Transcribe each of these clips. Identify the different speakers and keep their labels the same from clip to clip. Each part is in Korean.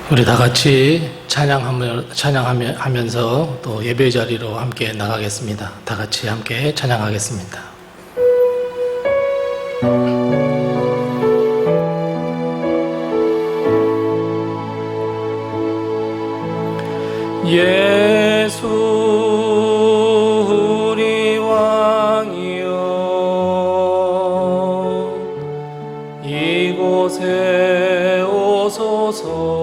Speaker 1: 우리 다 같이 찬양하면서 또 예배 자리로 함께 나가겠습니다. 다 같이 함께 찬양하겠습니다. 예수 우리 왕이여, 이곳에 오소서.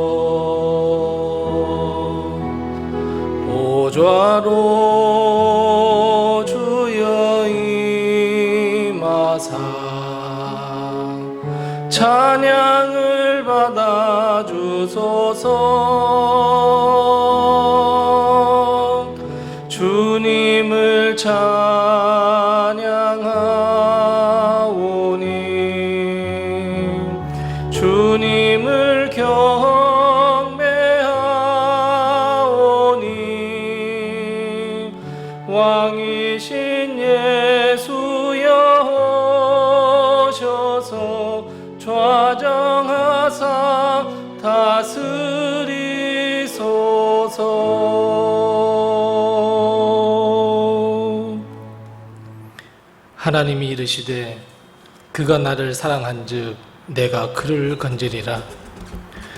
Speaker 1: 보좌로 주여 임하사 찬양을 받아 주소서. 주님을 찬양하오니 주님을 왕이신 예수여 오셔서 좌정하사 다스리소서. 하나님이 이르시되 그가 나를 사랑한즉 내가 그를 건지리라.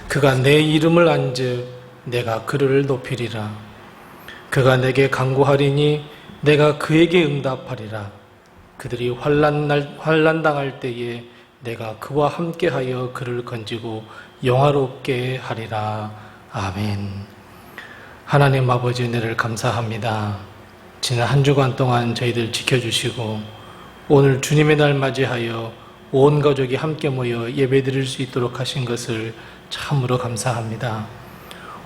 Speaker 1: 그가 내 이름을 안즉 내가 그를 높이리라. 그가 내게 간구하리니 내가 그에게 응답하리라. 그들이 환난 당할 때에 내가 그와 함께하여 그를 건지고 영화롭게 하리라. 아멘. 하나님 아버지 은혜를 감사합니다. 지난 한 주간 동안 저희들 지켜주시고 오늘 주님의 날 맞이하여 온 가족이 함께 모여 예배드릴 수 있도록 하신 것을 참으로 감사합니다.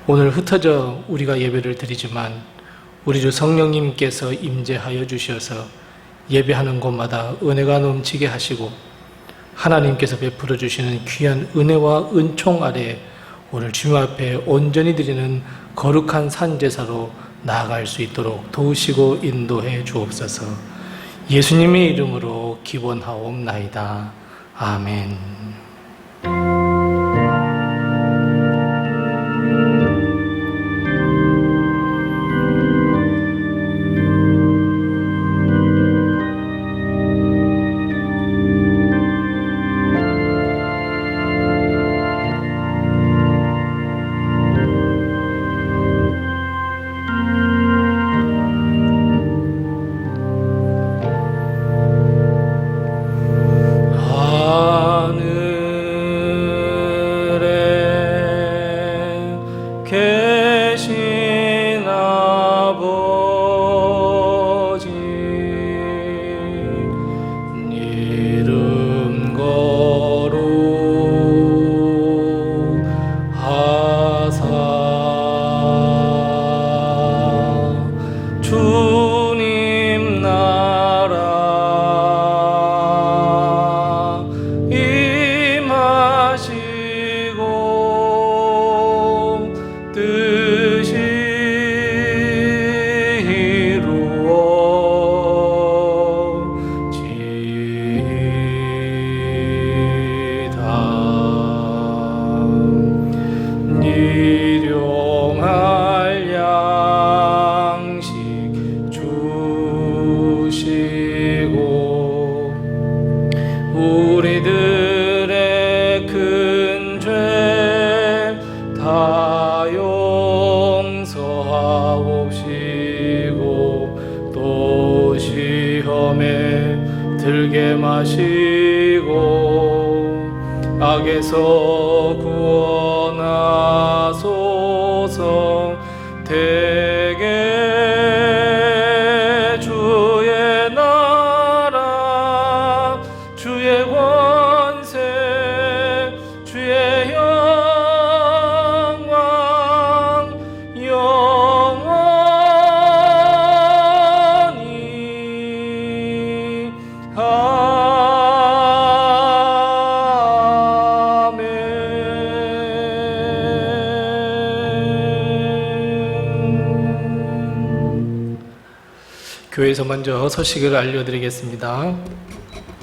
Speaker 1: 오늘 흩어져 우리가 예배를 드리지만 우리 주 성령님께서 임재하여 주셔서 예배하는 곳마다 은혜가 넘치게 하시고 하나님께서 베풀어 주시는 귀한 은혜와 은총 아래 오늘 주님 앞에 온전히 드리는 거룩한 산제사로 나아갈 수 있도록 도우시고 인도해 주옵소서. 예수님의 이름으로 기원하옵나이다. 아멘. 계신 아버지 이름 거룩하사 주님 나라 임하시고 뜻이 이루어지이다. 일용할 양식 주시고 우리들의 큰 죄 다 용서하옵시고 또 시험에 들게 마시고 악에서 구원하소서. 대개 주의 나라 주의 권세 주의 영광 영원히 아멘. 교회에서 먼저 서식을 알려드리겠습니다.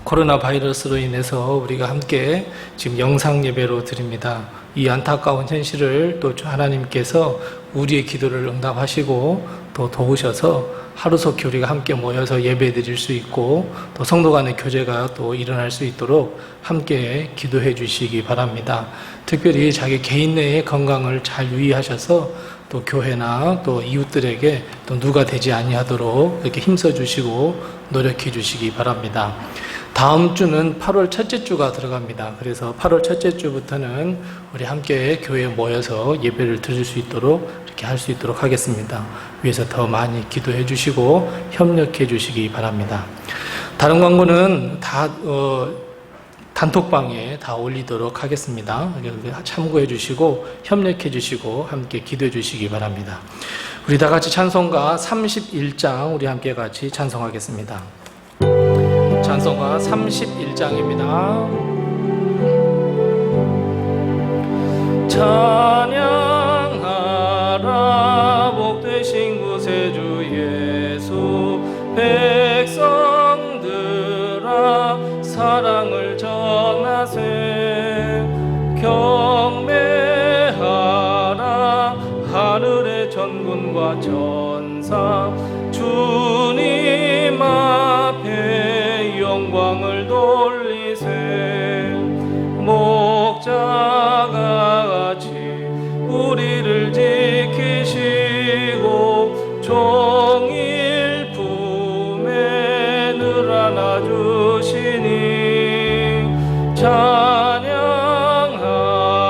Speaker 1: 코로나 바이러스로 인해서 우리가 함께 지금 영상 예배로 드립니다. 이 안타까운 현실을 또 하나님께서 우리의 기도를 응답하시고 또 도우셔서 하루속히 우리가 함께 모여서 예배 드릴 수 있고 또 성도 간의 교제가 또 일어날 수 있도록 함께 기도해 주시기 바랍니다. 특별히 자기 개인 내의 건강을 잘 유의하셔서 또 교회나 또 이웃들에게 또 누가 되지 아니하도록 이렇게 힘써 주시고 노력해 주시기 바랍니다. 다음 주는 8월 첫째 주가 들어갑니다. 그래서 8월 첫째 주부터는 우리 함께 교회에 모여서 예배를 드릴 수 있도록 이렇게 할 수 있도록 하겠습니다. 위에서 더 많이 기도해 주시고 협력해 주시기 바랍니다. 다른 광고는 다 단톡방에 다 올리도록 하겠습니다. 참고해 주시고 협력해 주시고 함께 기도해 주시기 바랍니다. 우리 다 같이 찬송가 31장 우리 함께 같이 찬송하겠습니다. 찬송가 31장입니다. 찬양하라 복되신 구세주 예수 백성들아 사랑을 전하세 경배하라 하늘의 천군과 천사 주님 앞에 영광을 돌리세 목자가 같이 우리를 지키시고 종일 품에 늘 안아주시니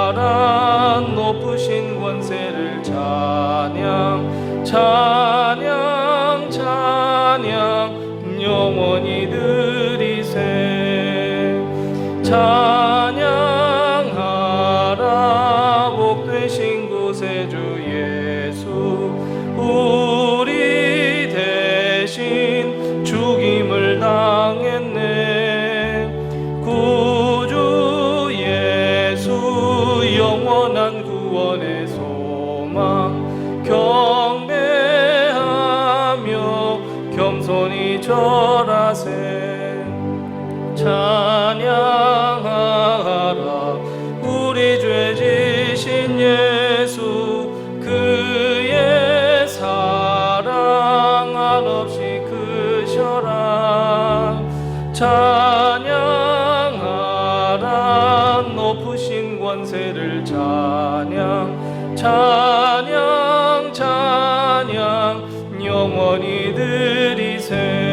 Speaker 1: 찬양하라 높으신 권세를 찬양 찬양 찬양 영원히 드리세 찬양하라 복되신 구세주 예수 우리 대신 죽임을 당했네 구주 예수 영원한 구원의 소망 경배하며 겸손히 절하세 찬양하라 우리 죄 지신 예수 그의 사랑 한없이 크셔라 찬양하라 높으신 권세를 찬양 찬양 찬양 영원히 드리세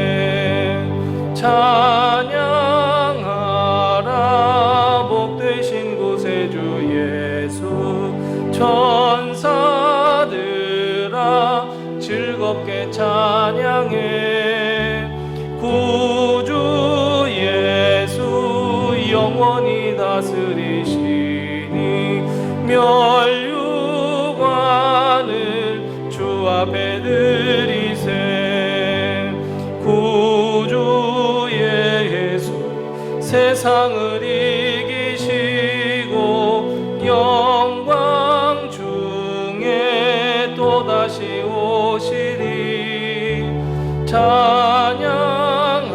Speaker 1: 찬양하라 복되신 구세주 예수 천사들아 즐겁게 찬양해 구주 예수 영원히 다스리시니 멸류관을 주 앞에 드리세 구주 예수 세상을 이기시고 영광 중에 또다시 오시리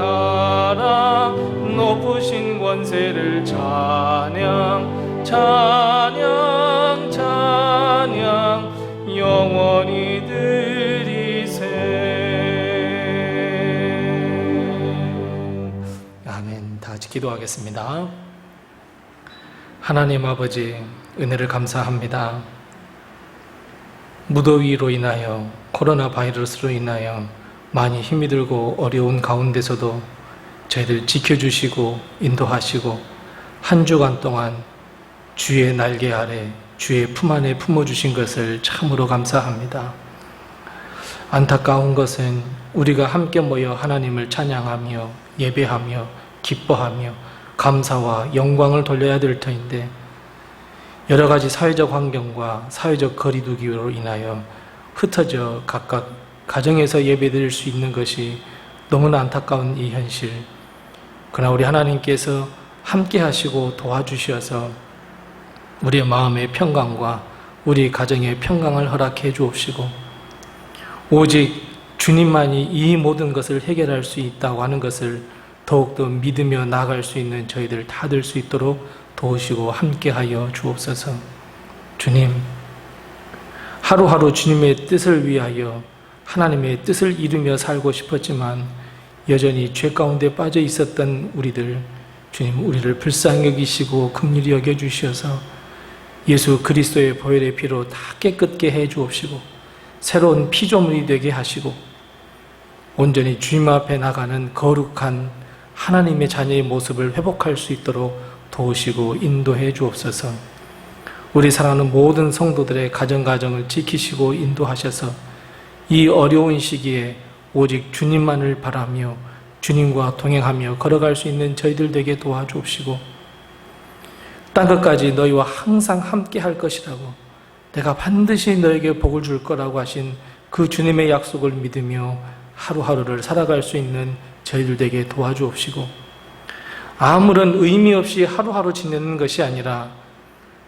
Speaker 1: 찬양하라 높으신 권세를 찬양 찬양 찬양 영원히 드리세 아멘. 다 같이 기도하겠습니다. 하나님 아버지 은혜를 감사합니다. 무더위로 인하여 코로나 바이러스로 인하여 많이 힘이 들고 어려운 가운데서도 저희들 지켜주시고 인도하시고 한 주간 동안 주의 날개 아래 주의 품 안에 품어주신 것을 참으로 감사합니다. 안타까운 것은 우리가 함께 모여 하나님을 찬양하며 예배하며 기뻐하며 감사와 영광을 돌려야 될 터인데 여러 가지 사회적 환경과 사회적 거리두기로 인하여 흩어져 각각 가정에서 예배드릴 수 있는 것이 너무나 안타까운 이 현실. 그러나 우리 하나님께서 함께 하시고 도와주셔서 우리의 마음의 평강과 우리 가정의 평강을 허락해 주옵시고 오직 주님만이 이 모든 것을 해결할 수 있다고 하는 것을 더욱더 믿으며 나아갈 수 있는 저희들 다 될 수 있도록 도우시고 함께하여 주옵소서. 주님, 하루하루 주님의 뜻을 위하여 하나님의 뜻을 이루며 살고 싶었지만 여전히 죄 가운데 빠져 있었던 우리들, 주님 우리를 불쌍히 여기시고 긍휼히 여겨주시어서 예수 그리스도의 보혈의 피로 다 깨끗게 해 주옵시고 새로운 피조물이 되게 하시고 온전히 주님 앞에 나가는 거룩한 하나님의 자녀의 모습을 회복할 수 있도록 도우시고 인도해 주옵소서. 우리 사랑하는 모든 성도들의 가정을 지키시고 인도하셔서 이 어려운 시기에 오직 주님만을 바라며 주님과 동행하며 걸어갈 수 있는 저희들 되게 도와주옵시고 땅끝까지 너희와 항상 함께 할 것이라고 내가 반드시 너에게 복을 줄 거라고 하신 그 주님의 약속을 믿으며 하루하루를 살아갈 수 있는 저희들 되게 도와주옵시고 아무런 의미 없이 하루하루 지내는 것이 아니라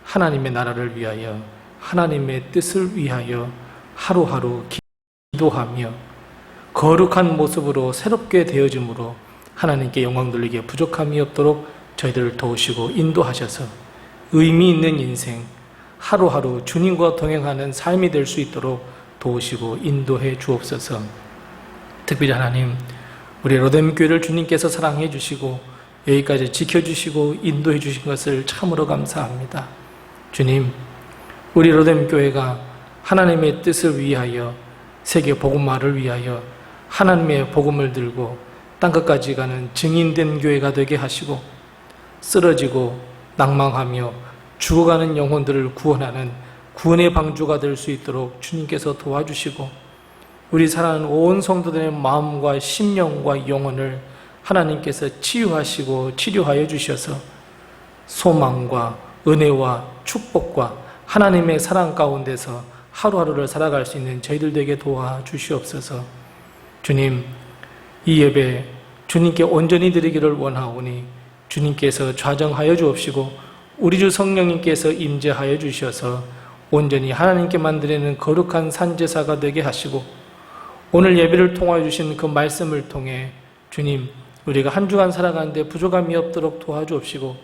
Speaker 1: 하나님의 나라를 위하여 하나님의 뜻을 위하여 하루하루 기도하며 거룩한 모습으로 새롭게 되어짐으로 하나님께 영광 돌리기에 부족함이 없도록 저희들을 도우시고 인도하셔서 의미 있는 인생 하루하루 주님과 동행하는 삶이 될 수 있도록 도우시고 인도해 주옵소서. 특별히 하나님, 우리 로뎀 교회를 주님께서 사랑해 주시고 여기까지 지켜주시고 인도해 주신 것을 참으로 감사합니다. 주님, 우리 로뎀 교회가 하나님의 뜻을 위하여 세계 복음화를 위하여 하나님의 복음을 들고 땅끝까지 가는 증인된 교회가 되게 하시고 쓰러지고 낭망하며 죽어가는 영혼들을 구원하는 구원의 방주가 될 수 있도록 주님께서 도와주시고 우리 사랑하는 온 성도들의 마음과 심령과 영혼을 하나님께서 치유하시고 치료하여 주셔서 소망과 은혜와 축복과 하나님의 사랑 가운데서 하루하루를 살아갈 수 있는 저희들 되게 도와주시옵소서. 주님, 이 예배 주님께 온전히 드리기를 원하오니 주님께서 좌정하여 주옵시고 우리 주 성령님께서 임재하여 주셔서 온전히 하나님께만 드리는 거룩한 산제사가 되게 하시고 오늘 예배를 통하여 주신 그 말씀을 통해 주님, 우리가 한 주간 살아가는데 부족함이 없도록 도와주옵시고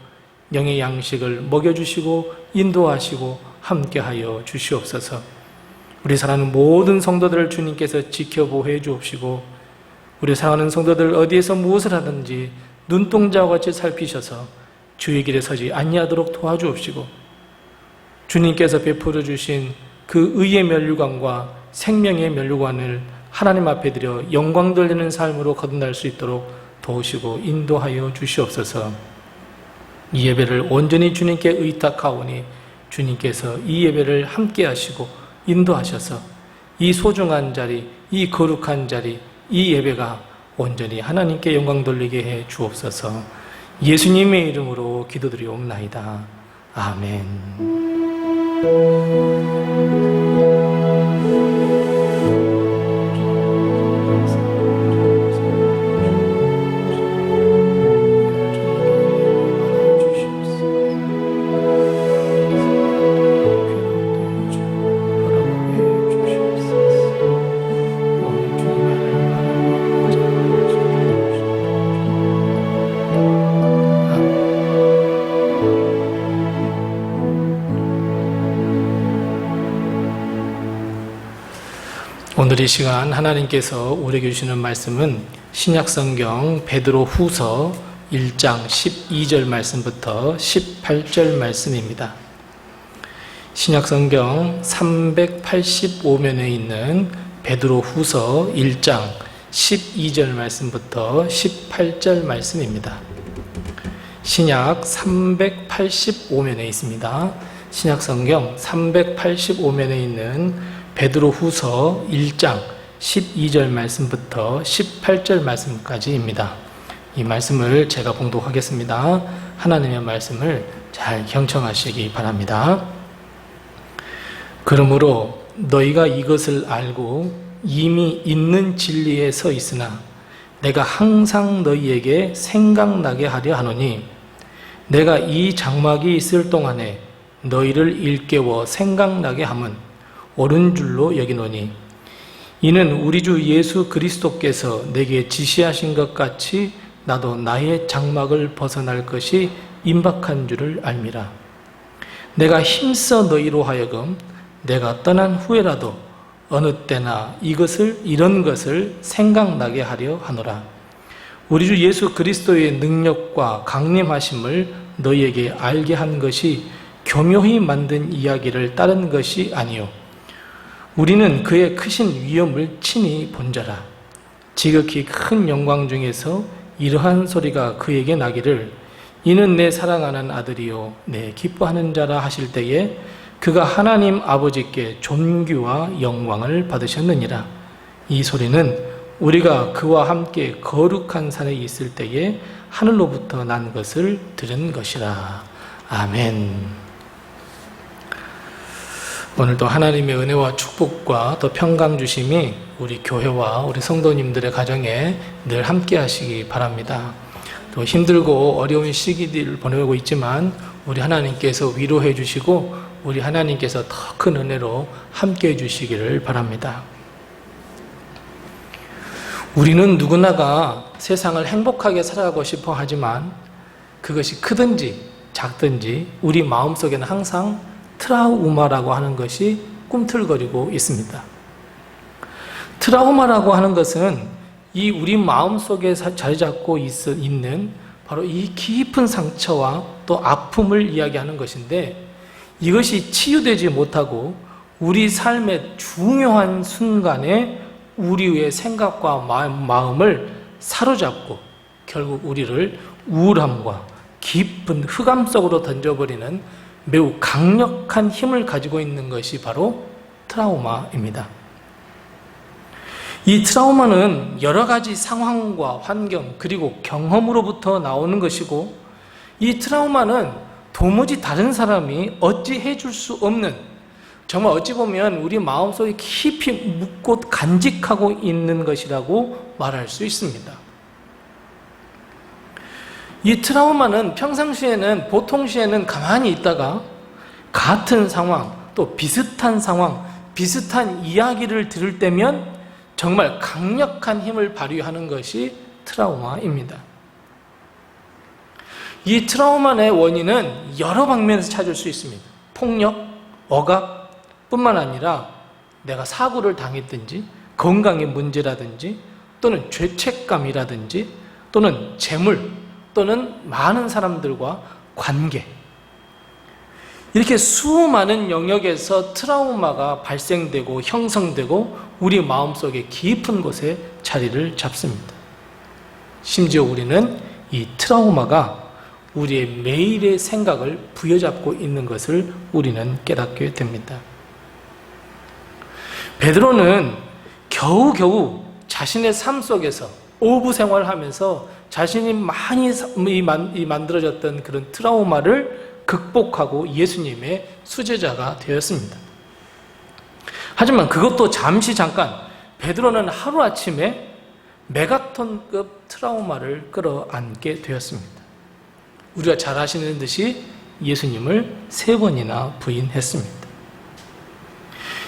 Speaker 1: 영의 양식을 먹여주시고 인도하시고 함께하여 주시옵소서. 우리 사랑하는 모든 성도들을 주님께서 지켜보호해 주옵시고 우리 사랑하는 성도들 어디에서 무엇을 하든지 눈동자와 같이 살피셔서 주의 길에 서지 아니하도록 도와주옵시고 주님께서 베풀어 주신 그 의의 면류관과 생명의 면류관을 하나님 앞에 드려 영광 돌리는 삶으로 거듭날 수 있도록 도우시고 인도하여 주시옵소서. 이 예배를 온전히 주님께 의탁하오니 주님께서 이 예배를 함께 하시고 인도하셔서 이 소중한 자리, 이 거룩한 자리, 이 예배가 온전히 하나님께 영광 돌리게 해 주옵소서. 예수님의 이름으로 기도드리옵나이다. 아멘. 오늘 이 시간 하나님께서 우리에게 주시는 말씀은 신약성경 베드로후서 1장 12절 말씀부터 18절 말씀입니다. 신약성경 385면에 있는 베드로후서 1장 12절 말씀부터 18절 말씀입니다. 신약 385면에 있습니다. 신약성경 385면에 있는 베드로후서 1장 12절 말씀부터 18절 말씀까지입니다. 이 말씀을 제가 봉독하겠습니다. 하나님의 말씀을 잘 경청하시기 바랍니다. 그러므로 너희가 이것을 알고 이미 있는 진리에 서 있으나 내가 항상 너희에게 생각나게 하려 하노니 내가 이 장막이 있을 동안에 너희를 일깨워 생각나게 함은 옳은 줄로 여기노니 이는 우리 주 예수 그리스도께서 내게 지시하신 것 같이 나도 나의 장막을 벗어날 것이 임박한 줄을 알미라. 내가 힘써 너희로 하여금 내가 떠난 후에라도 어느 때나 이런 것을 생각나게 하려 하노라. 우리 주 예수 그리스도의 능력과 강림하심을 너희에게 알게 한 것이 교묘히 만든 이야기를 따른 것이 아니요 우리는 그의 크신 위엄을 친히 본 자라. 지극히 큰 영광 중에서 이러한 소리가 그에게 나기를 이는 내 사랑하는 아들이요 내 기뻐하는 자라 하실 때에 그가 하나님 아버지께 존귀와 영광을 받으셨느니라. 이 소리는 우리가 그와 함께 거룩한 산에 있을 때에 하늘로부터 난 것을 들은 것이라. 아멘. 오늘도 하나님의 은혜와 축복과 또 평강 주심이 우리 교회와 우리 성도님들의 가정에 늘 함께 하시기 바랍니다. 또 힘들고 어려운 시기들을 보내고 있지만 우리 하나님께서 위로해 주시고 우리 하나님께서 더 큰 은혜로 함께 해 주시기를 바랍니다. 우리는 누구나가 세상을 행복하게 살아가고 싶어 하지만 그것이 크든지 작든지 우리 마음속에는 항상 트라우마라고 하는 것이 꿈틀거리고 있습니다. 트라우마라고 하는 것은 이 우리 마음속에 자리 잡고 있는 바로 이 깊은 상처와 또 아픔을 이야기하는 것인데 이것이 치유되지 못하고 우리 삶의 중요한 순간에 우리의 생각과 마음을 사로잡고 결국 우리를 우울함과 깊은 흑암 속으로 던져버리는 매우 강력한 힘을 가지고 있는 것이 바로 트라우마입니다. 이 트라우마는 여러 가지 상황과 환경 그리고 경험으로부터 나오는 것이고 이 트라우마는 도무지 다른 사람이 어찌해 줄 수 없는 정말 어찌 보면 우리 마음속에 깊이 묻고 간직하고 있는 것이라고 말할 수 있습니다. 이 트라우마는 평상시에는 보통 시에는 가만히 있다가 같은 상황 또 비슷한 상황 비슷한 이야기를 들을 때면 정말 강력한 힘을 발휘하는 것이 트라우마입니다. 이 트라우마의 원인은 여러 방면에서 찾을 수 있습니다. 폭력, 억압 뿐만 아니라 내가 사고를 당했든지 건강의 문제라든지 또는 죄책감이라든지 또는 재물 또는 많은 사람들과 관계 이렇게 수많은 영역에서 트라우마가 발생되고 형성되고 우리 마음속에 깊은 곳에 자리를 잡습니다. 심지어 우리는 이 트라우마가 우리의 매일의 생각을 부여잡고 있는 것을 우리는 깨닫게 됩니다. 베드로는 겨우겨우 자신의 삶 속에서 오부 생활하면서 자신이 많이 만들어졌던 그런 트라우마를 극복하고 예수님의 수제자가 되었습니다. 하지만 그것도 잠깐 베드로는 하루아침에 메가톤급 트라우마를 끌어안게 되었습니다. 우리가 잘 아시는 듯이 예수님을 3번이나 부인했습니다.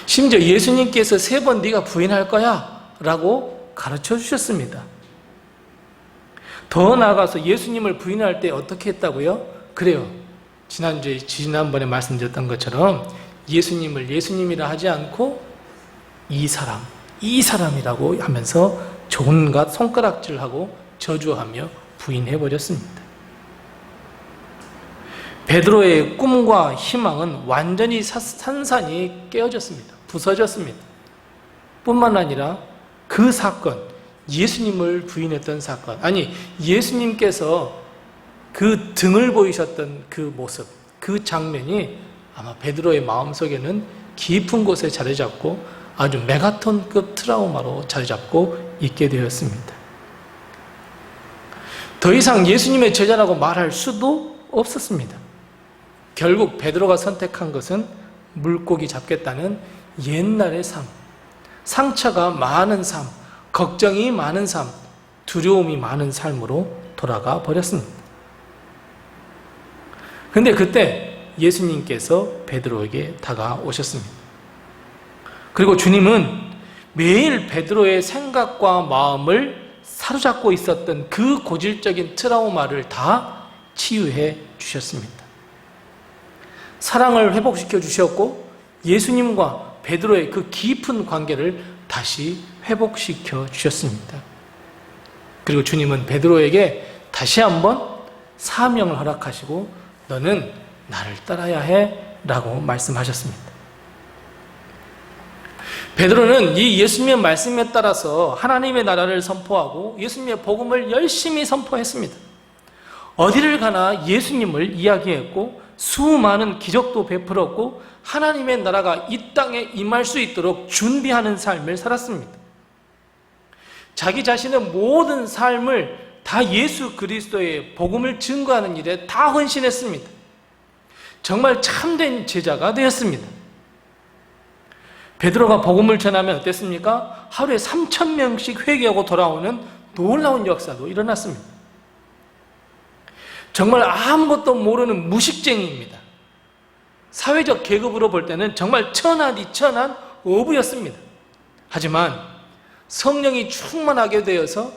Speaker 1: 심지어 예수님께서 3번 네가 부인할 거야 라고 가르쳐 주셨습니다. 더 나아가서 예수님을 부인할 때 어떻게 했다고요? 그래요. 지난번에 말씀드렸던 것처럼 예수님을 예수님이라 하지 않고 이 사람이라고 하면서 온갖 손가락질하고 저주하며 부인해버렸습니다. 베드로의 꿈과 희망은 완전히 산산이 깨어졌습니다. 부서졌습니다. 뿐만 아니라 그 사건, 예수님을 부인했던 사건, 아니 예수님께서 그 등을 보이셨던 그 모습, 그 장면이 아마 베드로의 마음속에는 깊은 곳에 자리 잡고 아주 메가톤급 트라우마로 자리 잡고 있게 되었습니다. 더 이상 예수님의 제자라고 말할 수도 없었습니다. 결국 베드로가 선택한 것은 물고기 잡겠다는 옛날의 삶, 상처가 많은 삶, 걱정이 많은 삶, 두려움이 많은 삶으로 돌아가 버렸습니다. 그런데 그때 예수님께서 베드로에게 다가오셨습니다. 그리고 주님은 매일 베드로의 생각과 마음을 사로잡고 있었던 그 고질적인 트라우마를 다 치유해 주셨습니다. 사랑을 회복시켜 주셨고 예수님과 베드로의 그 깊은 관계를 다시 회복시켜 주셨습니다. 그리고 주님은 베드로에게 다시 한번 사명을 허락하시고 너는 나를 따라야 해 라고 말씀하셨습니다. 베드로는 이 예수님의 말씀에 따라서 하나님의 나라를 선포하고 예수님의 복음을 열심히 선포했습니다. 어디를 가나 예수님을 이야기했고 수많은 기적도 베풀었고 하나님의 나라가 이 땅에 임할 수 있도록 준비하는 삶을 살았습니다. 자기 자신의 모든 삶을 다 예수 그리스도의 복음을 증거하는 일에 다 헌신했습니다. 정말 참된 제자가 되었습니다. 베드로가 복음을 전하면 어땠습니까? 하루에 3,000명씩 회개하고 돌아오는 놀라운 역사도 일어났습니다. 정말 아무것도 모르는 무식쟁이입니다. 사회적 계급으로 볼 때는 정말 천하디천한 어부였습니다. 하지만 성령이 충만하게 되어서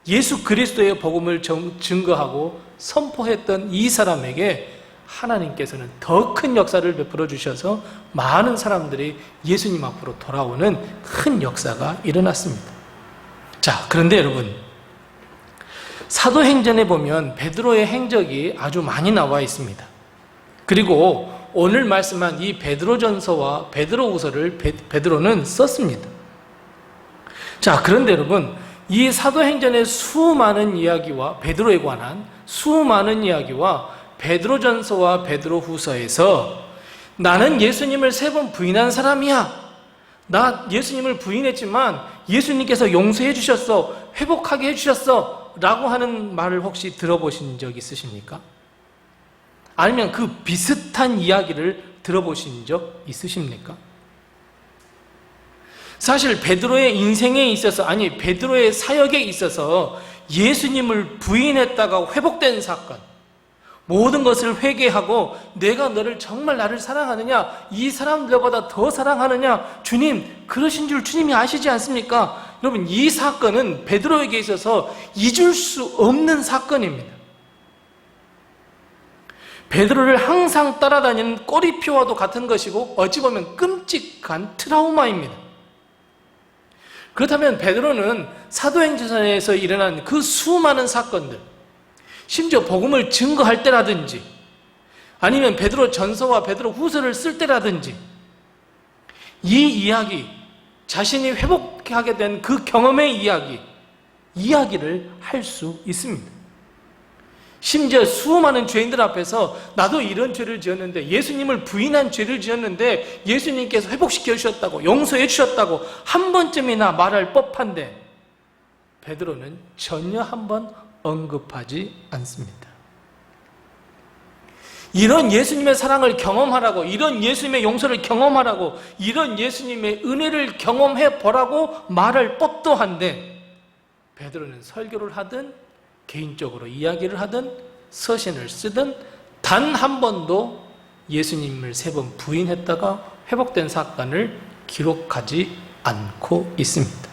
Speaker 1: 예수 그리스도의 복음을 증거하고 선포했던 이 사람에게 하나님께서는 더 큰 역사를 베풀어 주셔서 많은 사람들이 예수님 앞으로 돌아오는 큰 역사가 일어났습니다. 자, 그런데 여러분, 사도행전에 보면 베드로의 행적이 아주 많이 나와 있습니다. 그리고 오늘 말씀한 이 베드로전서와 베드로후서를 베드로는 썼습니다. 자, 그런데 여러분, 이 사도행전의 수많은 이야기와 베드로에 관한 수많은 이야기와 베드로전서와 베드로후서에서 나는 예수님을 3번 부인한 사람이야. 나 예수님을 부인했지만 예수님께서 용서해 주셨어. 회복하게 해주셨어. 라고 하는 말을 혹시 들어보신 적 있으십니까? 아니면 그 비슷한 이야기를 들어보신 적 있으십니까? 사실 베드로의 인생에 있어서, 아니 베드로의 사역에 있어서 예수님을 부인했다가 회복된 사건, 모든 것을 회개하고 내가 너를 정말 나를 사랑하느냐, 이 사람들보다 더 사랑하느냐, 주님 그러신 줄 주님이 아시지 않습니까? 여러분, 이 사건은 베드로에게 있어서 잊을 수 없는 사건입니다. 베드로를 항상 따라다니는 꼬리표와도 같은 것이고 어찌 보면 끔찍한 트라우마입니다. 그렇다면 베드로는 사도행전에서 일어난 그 수많은 사건들, 심지어 복음을 증거할 때라든지 아니면 베드로 전서와 베드로 후서를 쓸 때라든지 이 이야기, 자신이 회복하게 된 그 경험의 이야기를 할 수 있습니다. 심지어 수많은 죄인들 앞에서 나도 이런 죄를 지었는데, 예수님을 부인한 죄를 지었는데 예수님께서 회복시켜 주셨다고, 용서해 주셨다고 한 번쯤이나 말할 법한데 베드로는 전혀 한번 언급하지 않습니다. 이런 예수님의 사랑을 경험하라고, 이런 예수님의 용서를 경험하라고, 이런 예수님의 은혜를 경험해 보라고 말할 법도 한데 베드로는 설교를 하든 개인적으로 이야기를 하든 서신을 쓰든 단 한 번도 예수님을 3번 부인했다가 회복된 사건을 기록하지 않고 있습니다.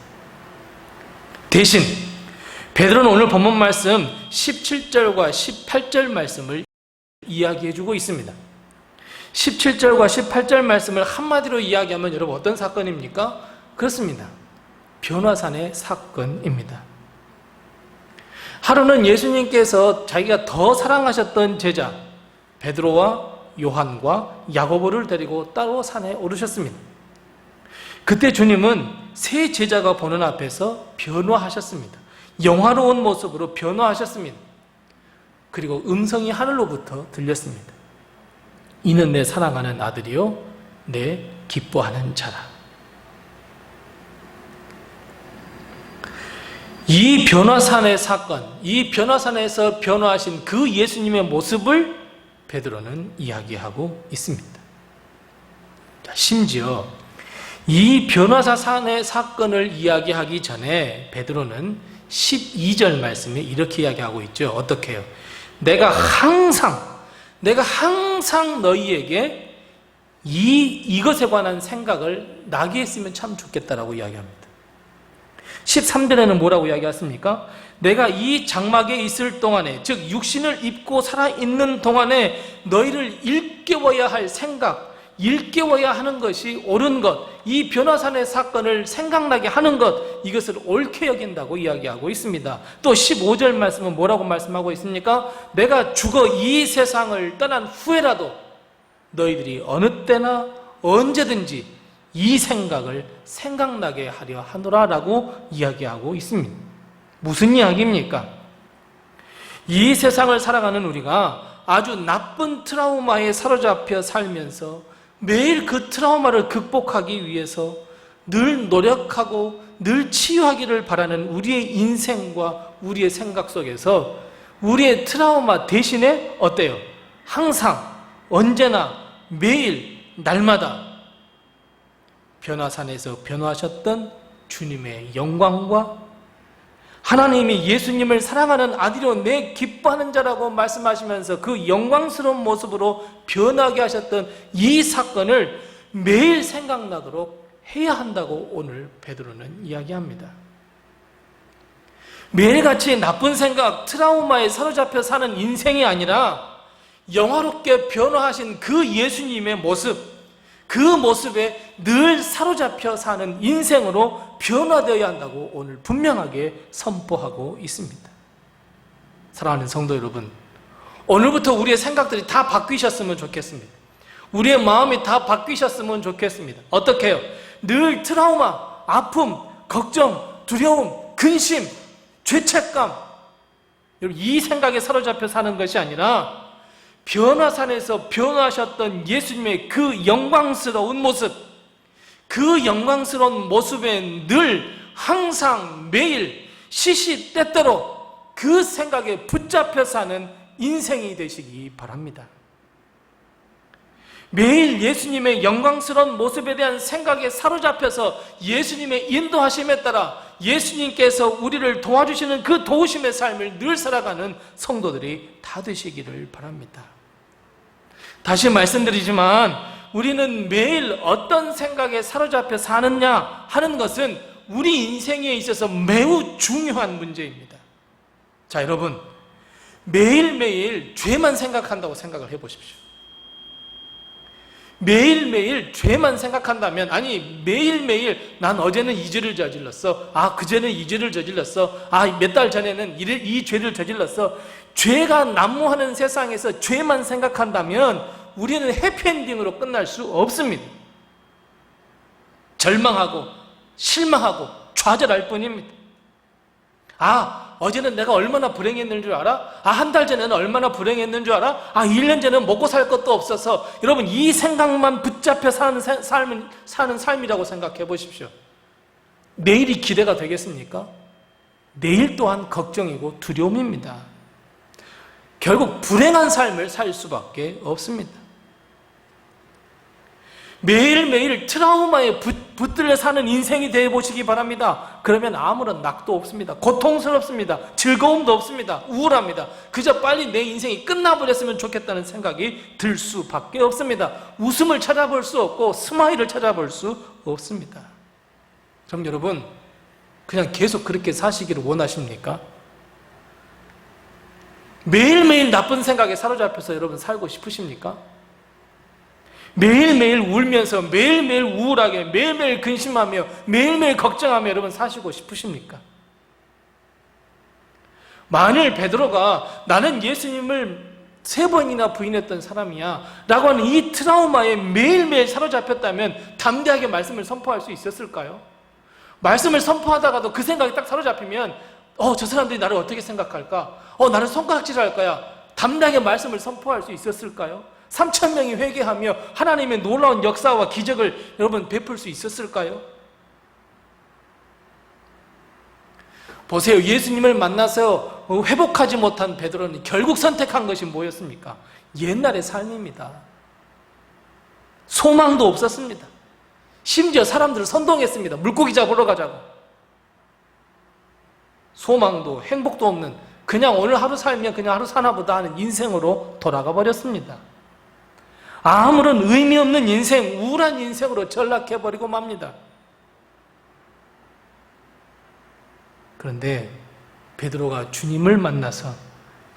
Speaker 1: 대신 베드로는 오늘 본문 말씀 17절과 18절 말씀을 이야기해주고 있습니다. 17절과 18절 말씀을 한마디로 이야기하면 여러분 어떤 사건입니까? 그렇습니다. 변화산의 사건입니다. 하루는 예수님께서 자기가 더 사랑하셨던 제자 베드로와 요한과 야고보를 데리고 따로 산에 오르셨습니다. 그때 주님은 세 제자가 보는 앞에서 변화하셨습니다. 영화로운 모습으로 변화하셨습니다. 그리고 음성이 하늘로부터 들렸습니다. 이는 내 사랑하는 아들이요 내 기뻐하는 자라. 이 변화산의 사건, 이 변화산에서 변화하신 그 예수님의 모습을 베드로는 이야기하고 있습니다. 심지어 이 변화산의 사건을 이야기하기 전에 베드로는 12절 말씀에 이렇게 이야기하고 있죠. 어떻게 해요? 내가 항상 너희에게 이것에 관한 생각을 나게 했으면 참 좋겠다라고 이야기합니다. 13절에는 뭐라고 이야기했습니까? 내가 이 장막에 있을 동안에, 즉 육신을 입고 살아있는 동안에 너희를 일깨워야 할 생각, 일깨워야 하는 것이 옳은 것, 이 변화산의 사건을 생각나게 하는 것, 이것을 옳게 여긴다고 이야기하고 있습니다. 또 15절 말씀은 뭐라고 말씀하고 있습니까? 내가 죽어 이 세상을 떠난 후에라도 너희들이 어느 때나 언제든지 이 생각을 생각나게 하려 하노라라고 이야기하고 있습니다. 무슨 이야기입니까? 이 세상을 살아가는 우리가 아주 나쁜 트라우마에 사로잡혀 살면서 매일 그 트라우마를 극복하기 위해서 늘 노력하고 늘 치유하기를 바라는 우리의 인생과 우리의 생각 속에서 우리의 트라우마 대신에 어때요? 항상 언제나 매일 날마다 변화산에서 변화하셨던 주님의 영광과 하나님이 예수님을 사랑하는 아들로 내 기뻐하는 자라고 말씀하시면서 그 영광스러운 모습으로 변하게 하셨던 이 사건을 매일 생각나도록 해야 한다고 오늘 베드로는 이야기합니다. 매일같이 나쁜 생각, 트라우마에 사로잡혀 사는 인생이 아니라 영화롭게 변화하신 그 예수님의 모습, 그 모습에 늘 사로잡혀 사는 인생으로 변화되어야 한다고 오늘 분명하게 선포하고 있습니다. 사랑하는 성도 여러분, 오늘부터 우리의 생각들이 다 바뀌셨으면 좋겠습니다. 우리의 마음이 다 바뀌셨으면 좋겠습니다. 어떻게 해요? 늘 트라우마, 아픔, 걱정, 두려움, 근심, 죄책감, 이 생각에 사로잡혀 사는 것이 아니라 변화산에서 변화하셨던 예수님의 그 영광스러운 모습, 그 영광스러운 모습에 늘 항상 매일 시시때때로 그 생각에 붙잡혀 사는 인생이 되시기 바랍니다. 매일 예수님의 영광스러운 모습에 대한 생각에 사로잡혀서 예수님의 인도하심에 따라 예수님께서 우리를 도와주시는 그 도우심의 삶을 늘 살아가는 성도들이 다 되시기를 바랍니다. 다시 말씀드리지만 우리는 매일 어떤 생각에 사로잡혀 사느냐 하는 것은 우리 인생에 있어서 매우 중요한 문제입니다. 자, 여러분, 매일매일 죄만 생각한다고 생각을 해보십시오. 매일매일 죄만 생각한다면, 아니 매일매일 난 어제는 이 죄를 저질렀어, 그제는 이 죄를 저질렀어, 몇 달 전에는 이 죄를 저질렀어, 죄가 난무하는 세상에서 죄만 생각한다면 우리는 해피엔딩으로 끝날 수 없습니다. 절망하고 실망하고 좌절할 뿐입니다. 어제는 내가 얼마나 불행했는 줄 알아? 한 달 전에는 얼마나 불행했는 줄 알아? 1년 전에는 먹고 살 것도 없어서. 여러분, 이 생각만 붙잡혀 사는 삶이라고 생각해 보십시오. 내일이 기대가 되겠습니까? 내일 또한 걱정이고 두려움입니다. 결국 불행한 삶을 살 수밖에 없습니다. 매일매일 트라우마에 붙들려 사는 인생이 되어보시기 바랍니다. 그러면 아무런 낙도 없습니다. 고통스럽습니다. 즐거움도 없습니다. 우울합니다. 그저 빨리 내 인생이 끝나버렸으면 좋겠다는 생각이 들 수밖에 없습니다. 웃음을 찾아볼 수 없고 스마일을 찾아볼 수 없습니다. 그럼 여러분, 그냥 계속 그렇게 사시기를 원하십니까? 매일매일 나쁜 생각에 사로잡혀서 여러분 살고 싶으십니까? 매일매일 울면서 매일매일 우울하게 매일매일 근심하며 매일매일 걱정하며 여러분 사시고 싶으십니까? 만일 베드로가 나는 예수님을 3번이나 부인했던 사람이야 라고 하는 이 트라우마에 매일매일 사로잡혔다면 담대하게 말씀을 선포할 수 있었을까요? 말씀을 선포하다가도 그 생각이 딱 사로잡히면 저 사람들이 나를 어떻게 생각할까? 나를 손가락질할 거야. 담대하게 말씀을 선포할 수 있었을까요? 3,000명이 회개하며 하나님의 놀라운 역사와 기적을 여러분 베풀 수 있었을까요? 보세요. 예수님을 만나서 회복하지 못한 베드로는 결국 선택한 것이 뭐였습니까? 옛날의 삶입니다. 소망도 없었습니다. 심지어 사람들을 선동했습니다. 물고기 잡으러 가자고. 소망도 행복도 없는, 그냥 오늘 하루 살면 그냥 하루 사나 보다 하는 인생으로 돌아가 버렸습니다. 아무런 의미 없는 인생, 우울한 인생으로 전락해버리고 맙니다. 그런데 베드로가 주님을 만나서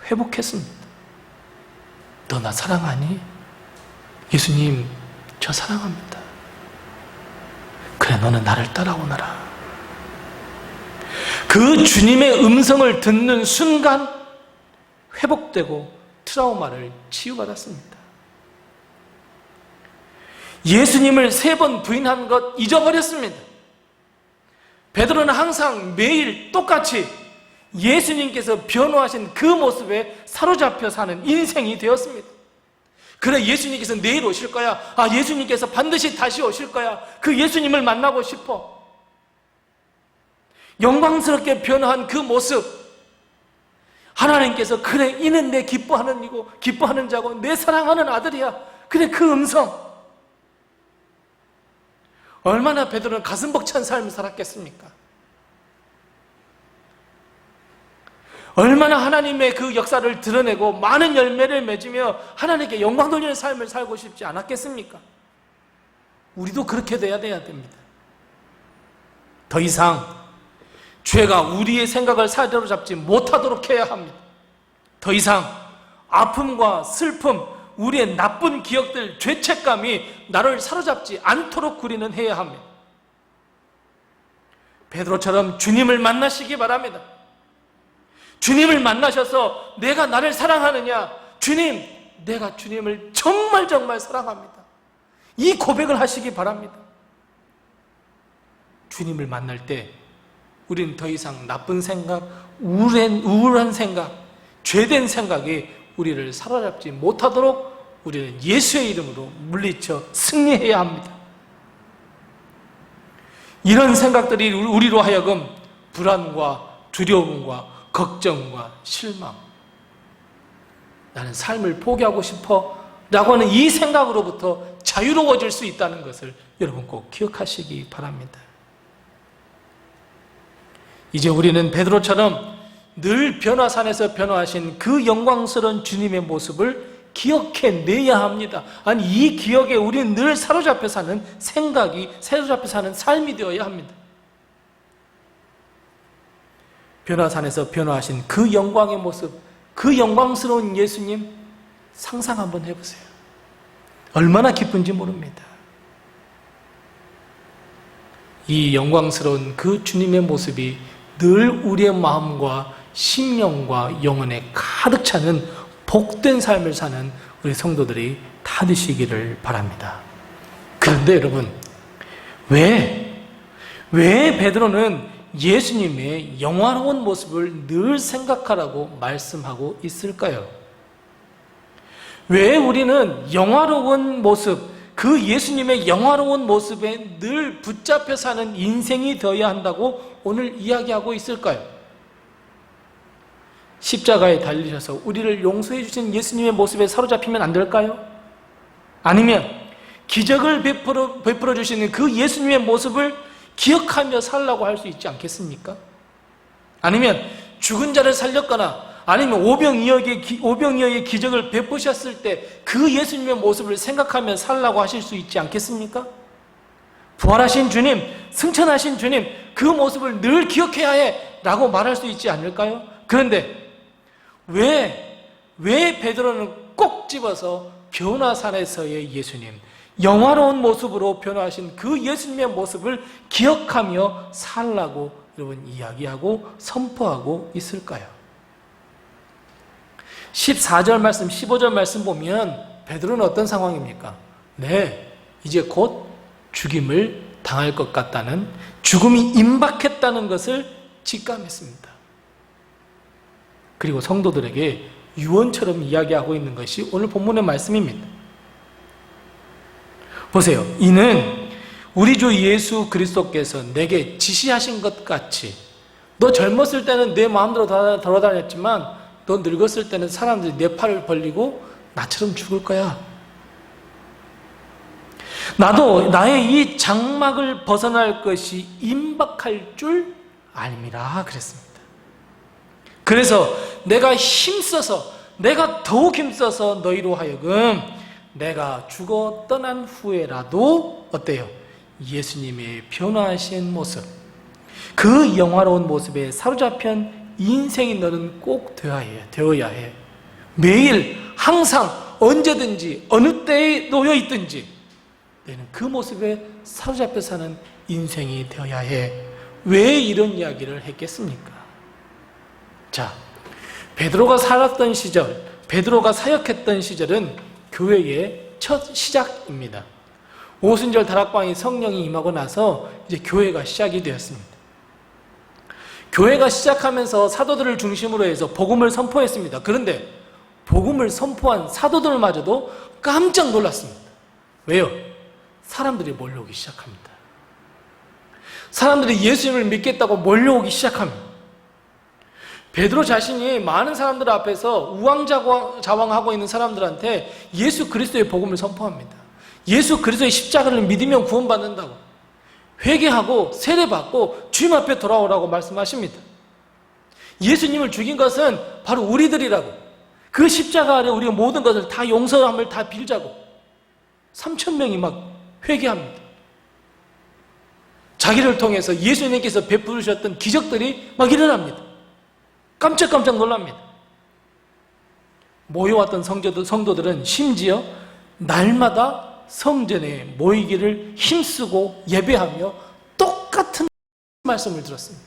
Speaker 1: 회복했습니다. 너 나 사랑하니? 예수님, 저 사랑합니다. 그래, 너는 나를 따라오너라. 그 주님의 음성을 듣는 순간 회복되고 트라우마를 치유받았습니다. 예수님을 3번 부인한 것 잊어버렸습니다. 베드로는 항상 매일 똑같이 예수님께서 변호하신 그 모습에 사로잡혀 사는 인생이 되었습니다. 그래, 예수님께서 내일 오실 거야. 예수님께서 반드시 다시 오실 거야. 그 예수님을 만나고 싶어. 영광스럽게 변화한 그 모습, 하나님께서 그래, 이는 내 기뻐하는 이고 기뻐하는 자고 내 사랑하는 아들이야. 그래, 그 음성. 얼마나 베드로는 가슴 벅찬 삶을 살았겠습니까? 얼마나 하나님의 그 역사를 드러내고 많은 열매를 맺으며 하나님께 영광 돌리는 삶을 살고 싶지 않았겠습니까? 우리도 그렇게 돼야 됩니다. 더 이상 죄가 우리의 생각을 사로잡지 못하도록 해야 합니다. 더 이상 아픔과 슬픔, 우리의 나쁜 기억들, 죄책감이 나를 사로잡지 않도록 우리는 해야 합니다. 베드로처럼 주님을 만나시기 바랍니다. 주님을 만나셔서 내가 나를 사랑하느냐? 주님, 내가 주님을 정말 사랑합니다. 이 고백을 하시기 바랍니다. 주님을 만날 때 우리는 더 이상 나쁜 생각, 우울한 생각, 죄된 생각이 우리를 사로잡지 못하도록 우리는 예수의 이름으로 물리쳐 승리해야 합니다. 이런 생각들이 우리로 하여금 불안과 두려움과 걱정과 실망, 나는 삶을 포기하고 싶어 라고 하는 이 생각으로부터 자유로워질 수 있다는 것을 여러분 꼭 기억하시기 바랍니다. 이제 우리는 베드로처럼 늘 변화산에서 변화하신 그 영광스러운 주님의 모습을 기억해내야 합니다. 아니, 이 기억에 우리는 늘 사로잡혀 사는 생각이, 사로잡혀 사는 삶이 되어야 합니다. 변화산에서 변화하신 그 영광의 모습, 그 영광스러운 예수님 상상 한번 해보세요. 얼마나 기쁜지 모릅니다. 이 영광스러운 그 주님의 모습이 늘 우리의 마음과 심령과 영혼에 가득 차는 복된 삶을 사는 우리 성도들이 다 되시기를 바랍니다. 그런데 여러분, 왜 베드로는 예수님의 영화로운 모습을 늘 생각하라고 말씀하고 있을까요? 왜 우리는 영화로운 모습, 그 예수님의 영화로운 모습에 늘 붙잡혀 사는 인생이 되어야 한다고 오늘 이야기하고 있을까요? 십자가에 달리셔서 우리를 용서해 주신 예수님의 모습에 사로잡히면 안 될까요? 아니면 기적을 베풀어 주시는 그 예수님의 모습을 기억하며 살라고 할 수 있지 않겠습니까? 아니면 죽은 자를 살렸거나 아니면 오병이어의 기적을 베푸셨을 때 그 예수님의 모습을 생각하며 살라고 하실 수 있지 않겠습니까? 부활하신 주님, 승천하신 주님, 그 모습을 늘 기억해야 해 라고 말할 수 있지 않을까요? 그런데 왜 베드로는 꼭 집어서 변화산에서의 예수님, 영화로운 모습으로 변화하신 그 예수님의 모습을 기억하며 살라고 여러분 이야기하고 선포하고 있을까요? 14절 말씀, 15절 말씀 보면 베드로는 어떤 상황입니까? 네, 이제 곧 죽임을 당할 것 같다는, 죽음이 임박했다는 것을 직감했습니다. 그리고 성도들에게 유언처럼 이야기하고 있는 것이 오늘 본문의 말씀입니다. 보세요. 이는 우리 주 예수 그리스도께서 내게 지시하신 것 같이, 너 젊었을 때는 내 마음대로 돌아다녔지만 너 늙었을 때는 사람들이 내 팔을 벌리고 나처럼 죽을 거야. 나도 나의 이 장막을 벗어날 것이 임박할 줄 알미라 그랬습니다. 그래서 내가 더욱 힘써서 너희로 하여금 내가 죽어 떠난 후에라도 어때요? 예수님의 변화하신 모습, 그 영화로운 모습에 사로잡힌 인생이 너는 꼭 되어야 해. 매일 항상 언제든지 어느 때에 놓여 있든지 너는 그 모습에 사로잡혀 사는 인생이 되어야 해. 왜 이런 이야기를 했겠습니까? 자, 베드로가 살았던 시절, 베드로가 사역했던 시절은 교회의 첫 시작입니다. 오순절 다락방에 성령이 임하고 나서 이제 교회가 시작이 되었습니다. 교회가 시작하면서 사도들을 중심으로 해서 복음을 선포했습니다. 그런데 복음을 선포한 사도들마저도 깜짝 놀랐습니다. 왜요? 사람들이 몰려오기 시작합니다. 사람들이 예수님을 믿겠다고 몰려오기 시작합니다. 베드로 자신이 많은 사람들 앞에서 우왕좌왕하고 있는 사람들한테 예수 그리스도의 복음을 선포합니다. 예수 그리스도의 십자가를 믿으면 구원받는다고, 회개하고 세례받고 주님 앞에 돌아오라고 말씀하십니다. 예수님을 죽인 것은 바로 우리들이라고, 그 십자가 아래 우리가 모든 것을 다 용서함을 다 빌자고 3,000명이 막 회개합니다. 자기를 통해서 예수님께서 베푸셨던 기적들이 막 일어납니다. 깜짝깜짝 놀랍니다. 모여왔던 성도들은 심지어 날마다 성전에 모이기를 힘쓰고 예배하며 똑같은 말씀을 들었습니다.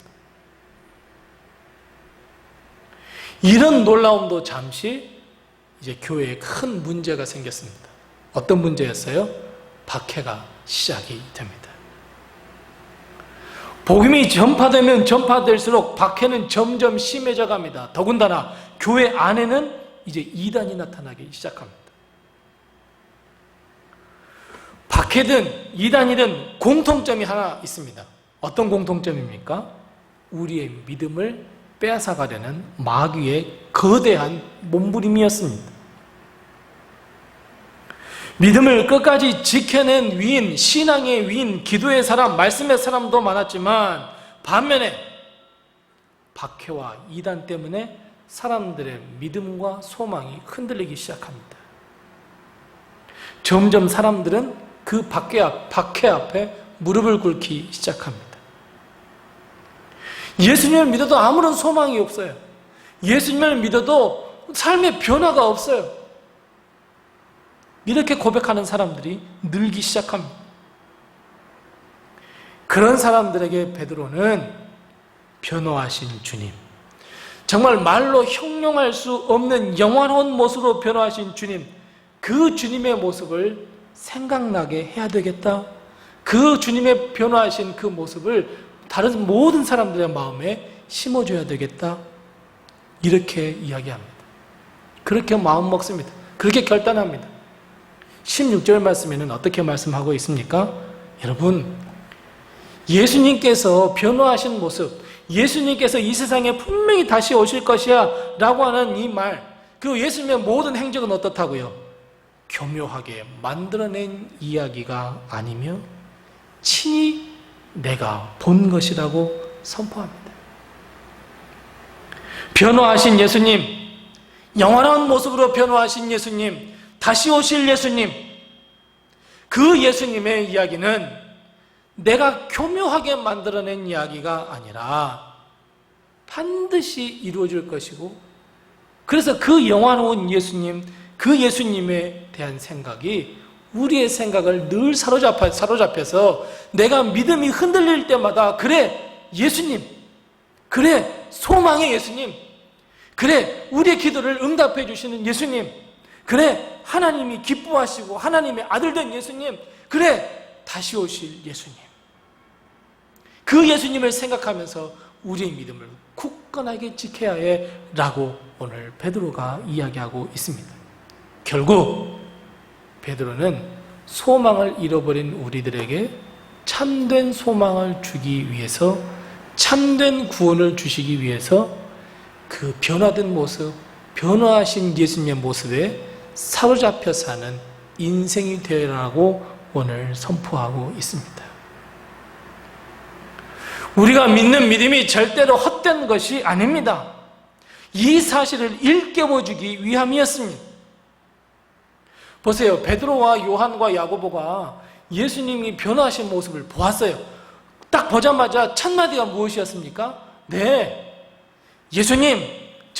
Speaker 1: 이런 놀라움도 잠시 이제 교회에 큰 문제가 생겼습니다. 어떤 문제였어요? 박해가 시작이 됩니다. 복음이 전파되면 전파될수록 박해는 점점 심해져 갑니다. 더군다나 교회 안에는 이제 이단이 나타나기 시작합니다. 박해든 이단이든 공통점이 하나 있습니다. 어떤 공통점입니까? 우리의 믿음을 빼앗아가려는 마귀의 거대한 몸부림이었습니다. 믿음을 끝까지 지켜낸 위인, 신앙의 위인, 기도의 사람, 말씀의 사람도 많았지만 반면에 박해와 이단 때문에 사람들의 믿음과 소망이 흔들리기 시작합니다. 점점 사람들은 그 박해 앞에 무릎을 꿇기 시작합니다. 예수님을 믿어도 아무런 소망이 없어요. 예수님을 믿어도 삶의 변화가 없어요. 이렇게 고백하는 사람들이 늘기 시작합니다. 그런 사람들에게 베드로는 변화하신 주님, 정말 말로 형용할 수 없는 영원한 모습으로 변화하신 주님, 그 주님의 모습을 생각나게 해야 되겠다. 그 주님의 변화하신 그 모습을 다른 모든 사람들의 마음에 심어줘야 되겠다. 이렇게 이야기합니다. 그렇게 마음 먹습니다. 그렇게 결단합니다. 16절 말씀에는 어떻게 말씀하고 있습니까? 여러분, 예수님께서 변화하신 모습, 예수님께서 이 세상에 분명히 다시 오실 것이야 라고 하는 이 말, 그 예수님의 모든 행적은 어떻다고요? 교묘하게 만들어낸 이야기가 아니며 친히 내가 본 것이라고 선포합니다. 변화하신 예수님, 영원한 모습으로 변화하신 예수님, 다시 오실 예수님, 그 예수님의 이야기는 내가 교묘하게 만들어낸 이야기가 아니라 반드시 이루어질 것이고, 그래서 그 영원한 예수님, 그 예수님에 대한 생각이 우리의 생각을 늘 사로잡혀서 내가 믿음이 흔들릴 때마다 그래 예수님, 그래 소망의 예수님, 그래 우리의 기도를 응답해 주시는 예수님, 그래 하나님이 기뻐하시고 하나님의 아들 된 예수님, 그래 다시 오실 예수님, 그 예수님을 생각하면서 우리의 믿음을 굳건하게 지켜야 해 라고 오늘 베드로가 이야기하고 있습니다. 결국 베드로는 소망을 잃어버린 우리들에게 참된 소망을 주기 위해서, 참된 구원을 주시기 위해서 그 변화된 모습, 변화하신 예수님의 모습에 사로잡혀 사는 인생이 되라고 오늘 선포하고 있습니다. 우리가 믿는 믿음이 절대로 헛된 것이 아닙니다. 이 사실을 일깨워주기 위함이었습니다. 보세요. 베드로와 요한과 야고보가 예수님이 변화하신 모습을 보았어요. 딱 보자마자 첫 마디가 무엇이었습니까? 네, 예수님,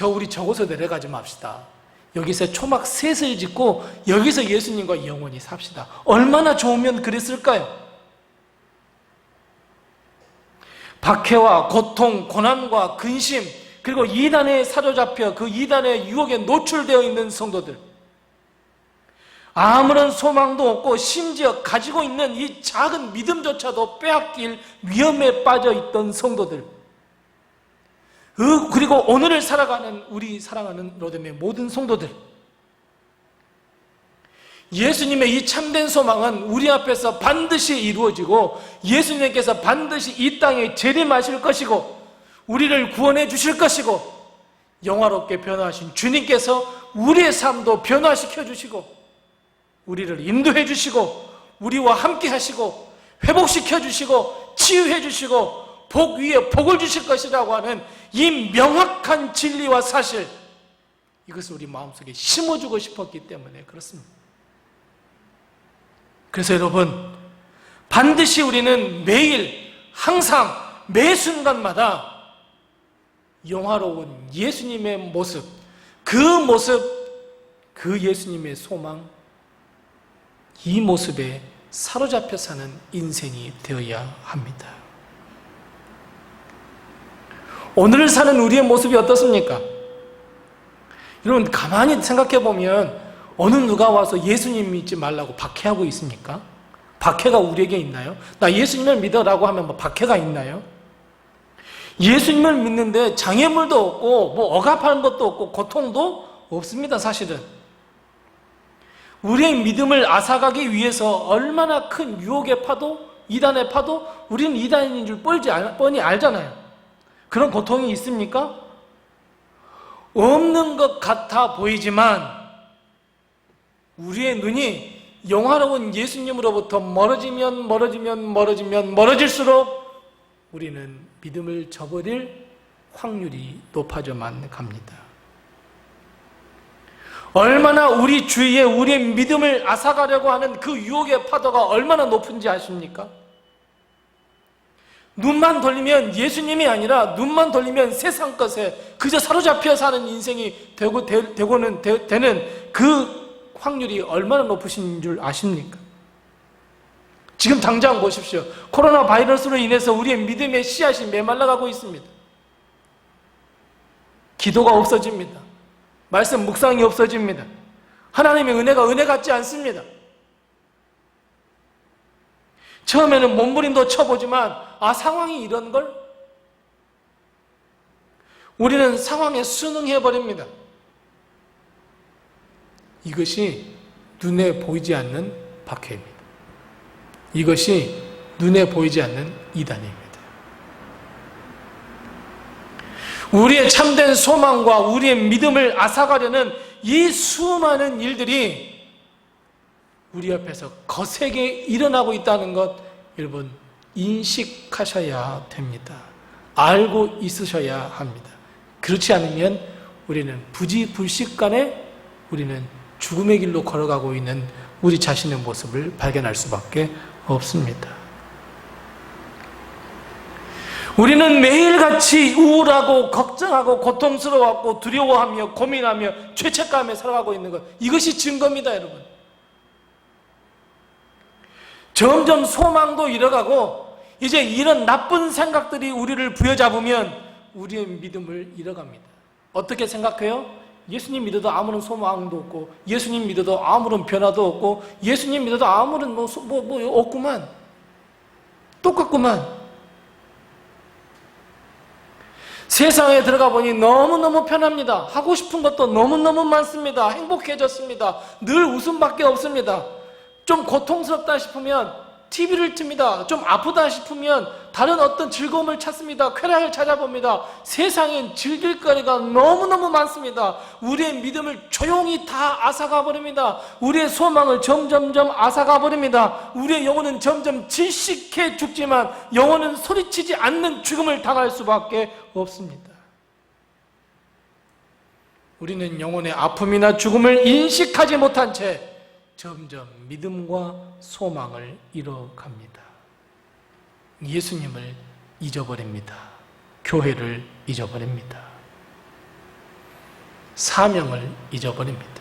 Speaker 1: 우리 저곳에 내려가지 맙시다. 여기서 초막 셋을 짓고 여기서 예수님과 영원히 삽시다. 얼마나 좋으면 그랬을까요? 박해와 고통, 고난과 근심, 그리고 이단에 사로잡혀 그 이단의 유혹에 노출되어 있는 성도들, 아무런 소망도 없고 심지어 가지고 있는 이 작은 믿음조차도 빼앗길 위험에 빠져 있던 성도들, 그리고 오늘을 살아가는 우리 사랑하는 로뎀의 모든 성도들, 예수님의 이 참된 소망은 우리 앞에서 반드시 이루어지고 예수님께서 반드시 이 땅에 재림하실 것이고 우리를 구원해 주실 것이고 영화롭게 변화하신 주님께서 우리의 삶도 변화시켜 주시고 우리를 인도해 주시고 우리와 함께 하시고 회복시켜 주시고 치유해 주시고 복 위에 복을 주실 것이라고 하는 이 명확한 진리와 사실, 이것을 우리 마음속에 심어주고 싶었기 때문에 그렇습니다. 그래서 여러분, 반드시 우리는 매일 항상 매 순간마다 영화로운 예수님의 모습, 그 예수님의 소망, 이 모습에 사로잡혀 사는 인생이 되어야 합니다. 오늘 사는 우리의 모습이 어떻습니까? 여러분, 가만히 생각해 보면 어느 누가 와서 예수님 믿지 말라고 박해하고 있습니까? 박해가 우리에게 있나요? 나 예수님을 믿어라고 하면 뭐 박해가 있나요? 예수님을 믿는데 장애물도 없고 뭐 억압하는 것도 없고 고통도 없습니다. 사실은 우리의 믿음을 앗아가기 위해서 얼마나 큰 유혹의 파도, 이단의 파도, 우리는 이단인 줄 뻔히 알잖아요. 그런 고통이 있습니까? 없는 것 같아 보이지만 우리의 눈이 영화로운 예수님으로부터 멀어질수록 우리는 믿음을 저버릴 확률이 높아져만 갑니다. 얼마나 우리 주위에 우리의 믿음을 앗아가려고 하는 그 유혹의 파도가 얼마나 높은지 아십니까? 눈만 돌리면 예수님이 아니라 눈만 돌리면 세상 것에 그저 사로잡혀 사는 인생이 되는 그 확률이 얼마나 높으신 줄 아십니까? 지금 당장 보십시오. 코로나 바이러스로 인해서 우리의 믿음의 씨앗이 메말라가고 있습니다. 기도가 없어집니다. 말씀 묵상이 없어집니다. 하나님의 은혜가 은혜 같지 않습니다. 처음에는 몸부림도 쳐보지만 상황이 이런 걸? 우리는 상황에 순응해버립니다. 이것이 눈에 보이지 않는 박해입니다. 이것이 눈에 보이지 않는 이단입니다. 우리의 참된 소망과 우리의 믿음을 앗아가려는 이 수많은 일들이 우리 앞에서 거세게 일어나고 있다는 것, 여러분 인식하셔야 됩니다. 알고 있으셔야 합니다. 그렇지 않으면 우리는 부지불식간에 우리는 죽음의 길로 걸어가고 있는 우리 자신의 모습을 발견할 수밖에 없습니다. 우리는 매일같이 우울하고 걱정하고 고통스러워하고 두려워하며 고민하며 죄책감에 살아가고 있는 것, 이것이 증거입니다. 여러분, 점점 소망도 잃어가고 이제 이런 나쁜 생각들이 우리를 부여잡으면 우리의 믿음을 잃어갑니다. 어떻게 생각해요? 예수님 믿어도 아무런 소망도 없고 예수님 믿어도 아무런 변화도 없고 예수님 믿어도 아무런 없구만, 똑같구만. 세상에 들어가 보니 너무너무 편합니다. 하고 싶은 것도 너무너무 많습니다. 행복해졌습니다. 늘 웃음밖에 없습니다. 좀 고통스럽다 싶으면 TV를 틉니다. 좀 아프다 싶으면 다른 어떤 즐거움을 찾습니다. 쾌락을 찾아봅니다. 세상엔 즐길 거리가 너무너무 많습니다. 우리의 믿음을 조용히 다 앗아가 버립니다. 우리의 소망을 점점점 앗아가 버립니다. 우리의 영혼은 점점 질식해 죽지만 영혼은 소리치지 않는 죽음을 당할 수밖에 없습니다. 우리는 영혼의 아픔이나 죽음을 인식하지 못한 채 점점 믿음과 소망을 잃어갑니다. 예수님을 잊어버립니다. 교회를 잊어버립니다. 사명을 잊어버립니다.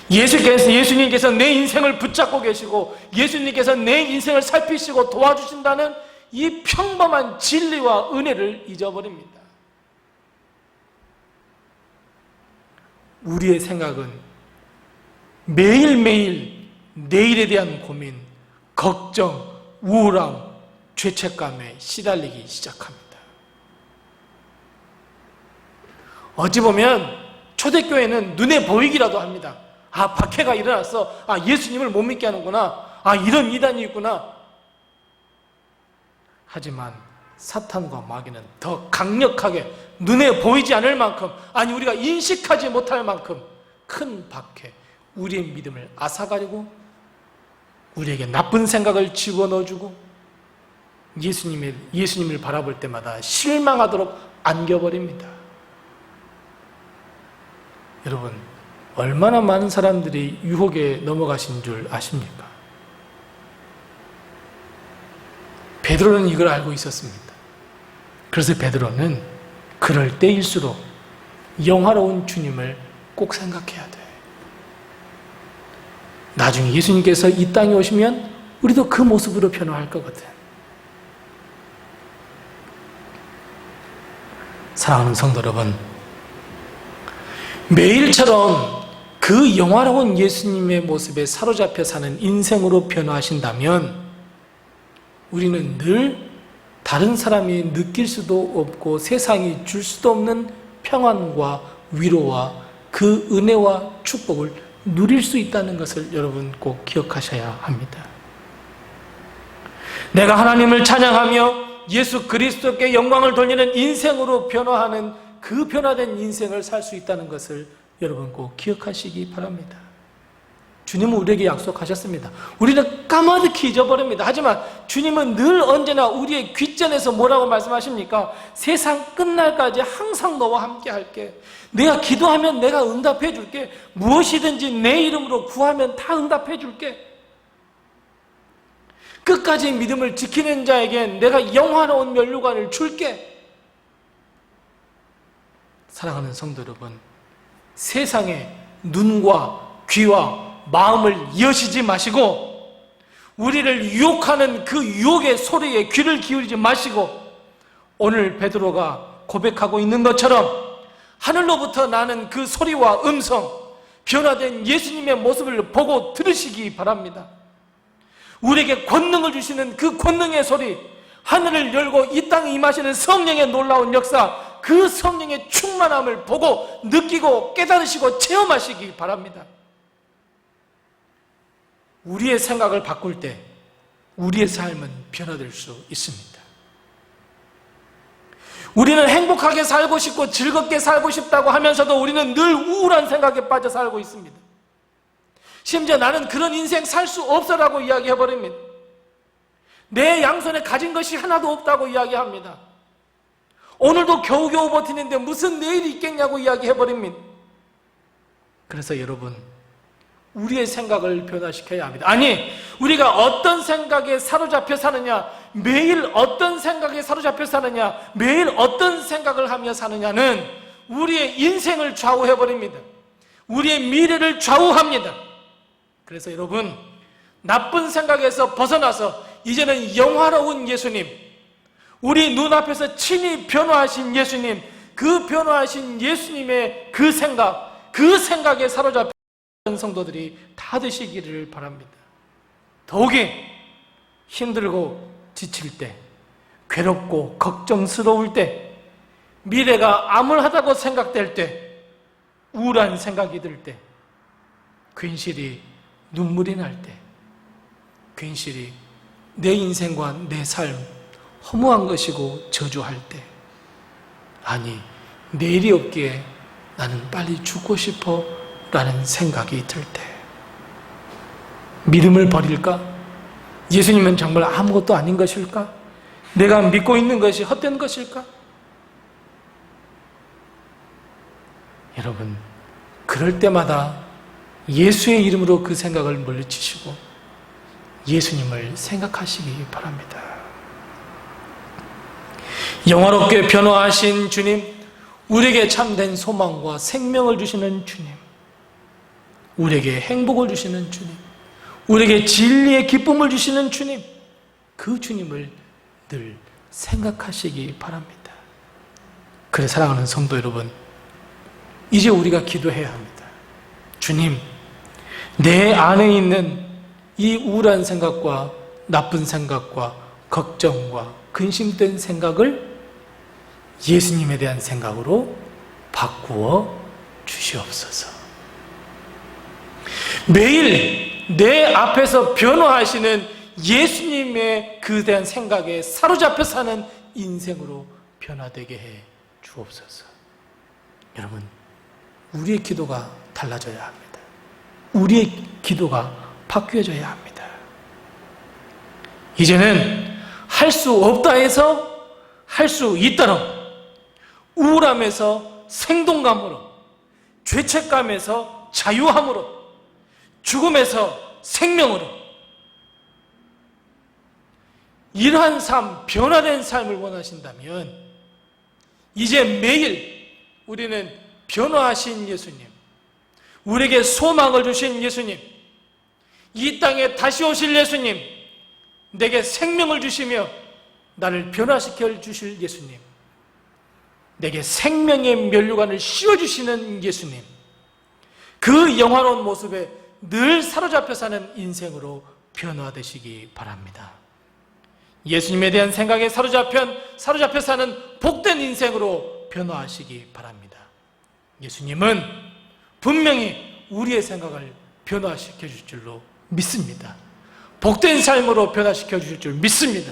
Speaker 1: 예수님께서 내 인생을 붙잡고 계시고 예수님께서 내 인생을 살피시고 도와주신다는 이 평범한 진리와 은혜를 잊어버립니다. 우리의 생각은 매일매일 내일에 대한 고민, 걱정, 우울함, 죄책감에 시달리기 시작합니다. 어찌 보면 초대교회는 눈에 보이기라도 합니다. 아, 박해가 일어났어. 아, 예수님을 못 믿게 하는구나. 아, 이런 이단이 있구나. 하지만 사탄과 마귀는 더 강력하게 눈에 보이지 않을 만큼, 아니 우리가 인식하지 못할 만큼 큰 박해, 우리의 믿음을 앗아가려고 우리에게 나쁜 생각을 집어넣어주고 예수님을 바라볼 때마다 실망하도록 안겨버립니다. 여러분, 얼마나 많은 사람들이 유혹에 넘어가신 줄 아십니까? 베드로는 이걸 알고 있었습니다. 그래서 베드로는 그럴 때일수록 영화로운 주님을 꼭 생각해야 돼. 나중에 예수님께서 이 땅에 오시면 우리도 그 모습으로 변화할 거거든. 사랑하는 성도 여러분, 매일처럼 그 영화로운 예수님의 모습에 사로잡혀 사는 인생으로 변화하신다면 우리는 늘 다른 사람이 느낄 수도 없고 세상이 줄 수도 없는 평안과 위로와 그 은혜와 축복을 누릴 수 있다는 것을 여러분 꼭 기억하셔야 합니다. 내가 하나님을 찬양하며 예수 그리스도께 영광을 돌리는 인생으로 변화하는 그 변화된 인생을 살 수 있다는 것을 여러분 꼭 기억하시기 바랍니다. 주님은 우리에게 약속하셨습니다. 우리는 까마득히 잊어버립니다. 하지만 주님은 늘 언제나 우리의 귓전에서 뭐라고 말씀하십니까? 세상 끝날까지 항상 너와 함께 할게. 내가 기도하면 내가 응답해 줄게. 무엇이든지 내 이름으로 구하면 다 응답해 줄게. 끝까지 믿음을 지키는 자에겐 내가 영화로운 면류관을 줄게. 사랑하는 성도 여러분, 세상의 눈과 귀와 마음을 여시지 마시고 우리를 유혹하는 그 유혹의 소리에 귀를 기울이지 마시고 오늘 베드로가 고백하고 있는 것처럼 하늘로부터 나는 그 소리와 음성, 변화된 예수님의 모습을 보고 들으시기 바랍니다. 우리에게 권능을 주시는 그 권능의 소리, 하늘을 열고 이 땅에 임하시는 성령의 놀라운 역사, 그 성령의 충만함을 보고 느끼고 깨달으시고 체험하시기 바랍니다. 우리의 생각을 바꿀 때 우리의 삶은 변화될 수 있습니다. 우리는 행복하게 살고 싶고 즐겁게 살고 싶다고 하면서도 우리는 늘 우울한 생각에 빠져 살고 있습니다. 심지어 나는 그런 인생 살 수 없어라고 이야기해버립니다. 내 양손에 가진 것이 하나도 없다고 이야기합니다. 오늘도 겨우겨우 버티는데 무슨 내일이 있겠냐고 이야기해버립니다. 그래서 여러분, 우리의 생각을 변화시켜야 합니다. 아니, 우리가 어떤 생각에 사로잡혀 사느냐, 매일 어떤 생각에 사로잡혀 사느냐, 매일 어떤 생각을 하며 사느냐는 우리의 인생을 좌우해버립니다. 우리의 미래를 좌우합니다. 그래서 여러분, 나쁜 생각에서 벗어나서 이제는 영화로운 예수님, 우리 눈앞에서 친히 변화하신 예수님, 그 변화하신 예수님의 그 생각에 사로잡혀 성도들이 다 되시기를 바랍니다. 더욱이 힘들고 지칠 때, 괴롭고 걱정스러울 때, 미래가 암울하다고 생각될 때, 우울한 생각이 들 때, 괜시리 눈물이 날 때, 괜시리 내 인생과 내 삶 허무한 것이고 저주할 때, 아니 내일이 없기에 나는 빨리 죽고 싶어 라는 생각이 들 때, 믿음을 버릴까? 예수님은 정말 아무것도 아닌 것일까? 내가 믿고 있는 것이 헛된 것일까? 여러분, 그럴 때마다 예수의 이름으로 그 생각을 물리치시고 예수님을 생각하시기 바랍니다. 영화롭게 변화하신 주님, 우리에게 참된 소망과 생명을 주시는 주님, 우리에게 행복을 주시는 주님, 우리에게 진리의 기쁨을 주시는 주님, 그 주님을 늘 생각하시기 바랍니다. 그래 사랑하는 성도 여러분, 이제 우리가 기도해야 합니다. 주님, 내 안에 있는 이 우울한 생각과 나쁜 생각과 걱정과 근심된 생각을 예수님에 대한 생각으로 바꾸어 주시옵소서. 매일 내 앞에서 변화하시는 예수님의 그에 대한 생각에 사로잡혀 사는 인생으로 변화되게 해 주옵소서. 여러분, 우리의 기도가 달라져야 합니다. 우리의 기도가 바뀌어져야 합니다. 이제는 할 수 없다 해서 할 수 있도록, 우울함에서 생동감으로, 죄책감에서 자유함으로, 죽음에서 생명으로, 이러한 삶, 변화된 삶을 원하신다면 이제 매일 우리는 변화하신 예수님, 우리에게 소망을 주신 예수님, 이 땅에 다시 오실 예수님, 내게 생명을 주시며 나를 변화시켜 주실 예수님, 내게 생명의 면류관을 씌워주시는 예수님, 그 영화로운 모습에 늘 사로잡혀 사는 인생으로 변화되시기 바랍니다. 예수님에 대한 생각에 사로잡혀 사는 복된 인생으로 변화하시기 바랍니다. 예수님은 분명히 우리의 생각을 변화시켜 줄 줄로 믿습니다. 복된 삶으로 변화시켜 주실 줄 믿습니다.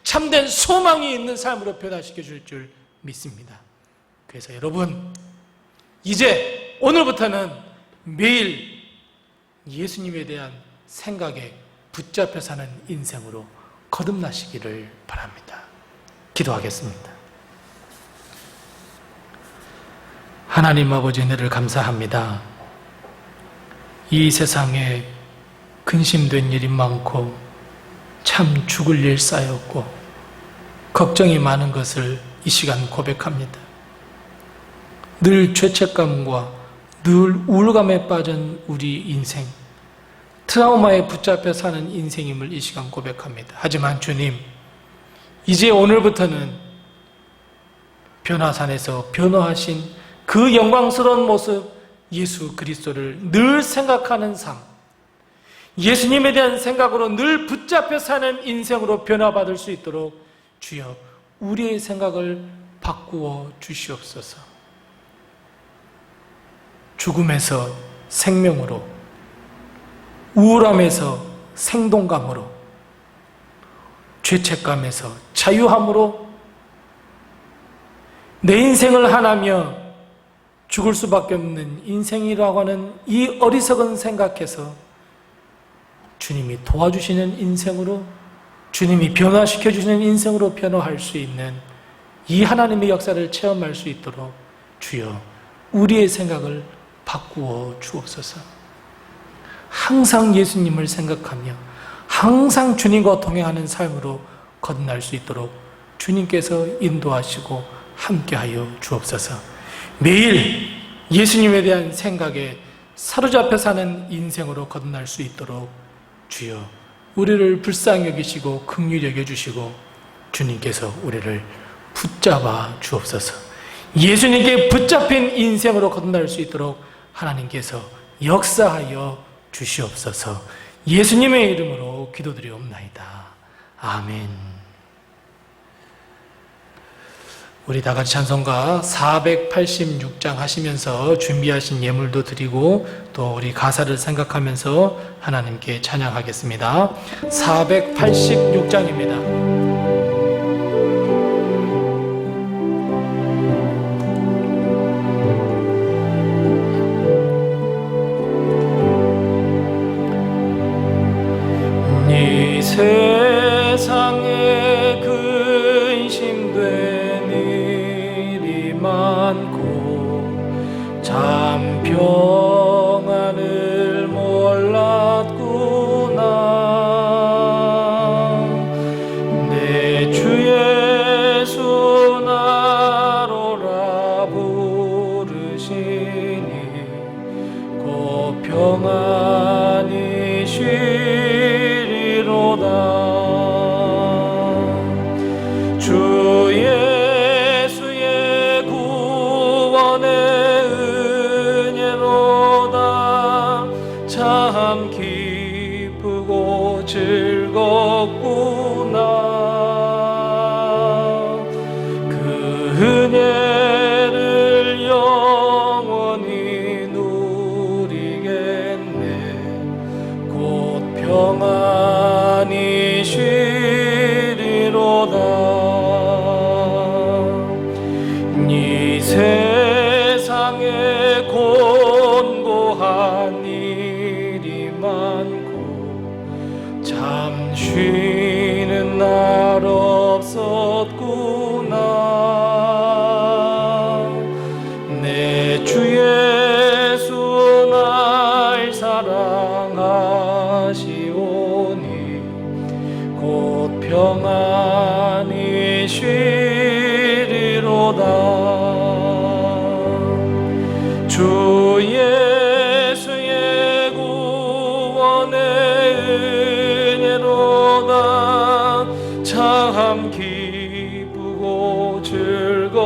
Speaker 1: 참된 소망이 있는 삶으로 변화시켜 줄 줄 믿습니다. 그래서 여러분, 이제 오늘부터는 매일 예수님에 대한 생각에 붙잡혀 사는 인생으로 거듭나시기를 바랍니다. 기도하겠습니다. 하나님 아버지, 은혜를 감사합니다. 이 세상에 근심된 일이 많고 참 죽을 일 쌓였고 걱정이 많은 것을 이 시간 고백합니다. 늘 죄책감과 늘 우울감에 빠진 우리 인생, 트라우마에 붙잡혀 사는 인생임을 이 시간 고백합니다. 하지만 주님, 이제 오늘부터는 변화산에서 변화하신 그 영광스러운 모습 예수 그리스도를 늘 생각하는 삶, 예수님에 대한 생각으로 늘 붙잡혀 사는 인생으로 변화받을 수 있도록 주여 우리의 생각을 바꾸어 주시옵소서. 죽음에서 생명으로, 우울함에서 생동감으로, 죄책감에서 자유함으로 내 인생을 하나며 죽을 수밖에 없는 인생이라고 하는 이 어리석은 생각해서 주님이 도와주시는 인생으로, 주님이 변화시켜 주시는 인생으로 변화할 수 있는 이 하나님의 역사를 체험할 수 있도록 주여 우리의 생각을 바꾸어 주옵소서. 항상 예수님을 생각하며 항상 주님과 동행하는 삶으로 거듭날 수 있도록 주님께서 인도하시고 함께하여 주옵소서. 매일 예수님에 대한 생각에 사로잡혀 사는 인생으로 거듭날 수 있도록 주여 우리를 불쌍히 여기시고 긍휼히 여겨주시고 주님께서 우리를 붙잡아 주옵소서. 예수님께 붙잡힌 인생으로 거듭날 수 있도록 하나님께서 역사하여 주시옵소서. 예수님의 이름으로 기도드리옵나이다. 아멘. 우리 다 같이 찬송가 486장 하시면서 준비하신 예물도 드리고 또 우리 가사를 생각하면서 하나님께 찬양하겠습니다. 486장입니다.
Speaker 2: 세상에 근심된 일이 많고 참 평안을 몰랐구나. 내 평안히 쉬리로다. 주 예수의 구원의 은혜로다. 참 기쁘고 즐겁구나. 그 은혜를 영원히 누리겠네. 곧 평안히 쉬리로다. 이 세상에 곤고한 일이 많고 참 쉬는 날 없었구나. 내 주 예수 날 사랑하시오니 곧 평안히 쉬리로다. 주 예수의 구원의 은혜로다. 참 기쁘고 즐겁구나.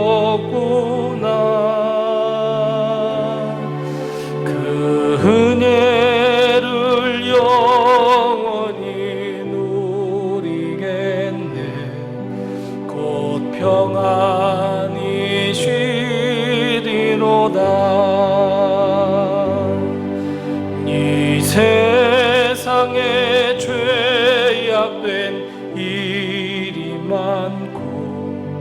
Speaker 2: 그 은혜를 영원히 누리겠네. 곧 평안히 쉬리로다. 이 세상에 죄악된 일이 많고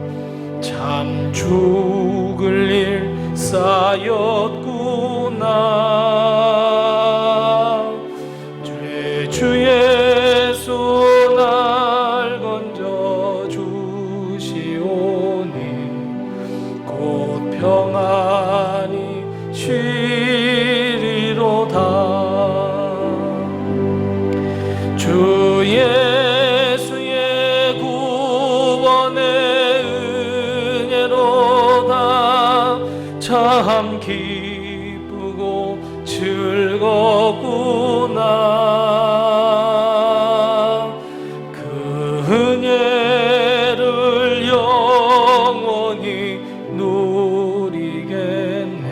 Speaker 2: 참 죽을 일 쌓였구나. 주 예수 날 건져 주시오니 곧 평안히 쉬리로다. 주 예수의 구원의 은혜로다. 참 기쁘고 즐겁구나. 그 은혜를 영원히 누리겠네.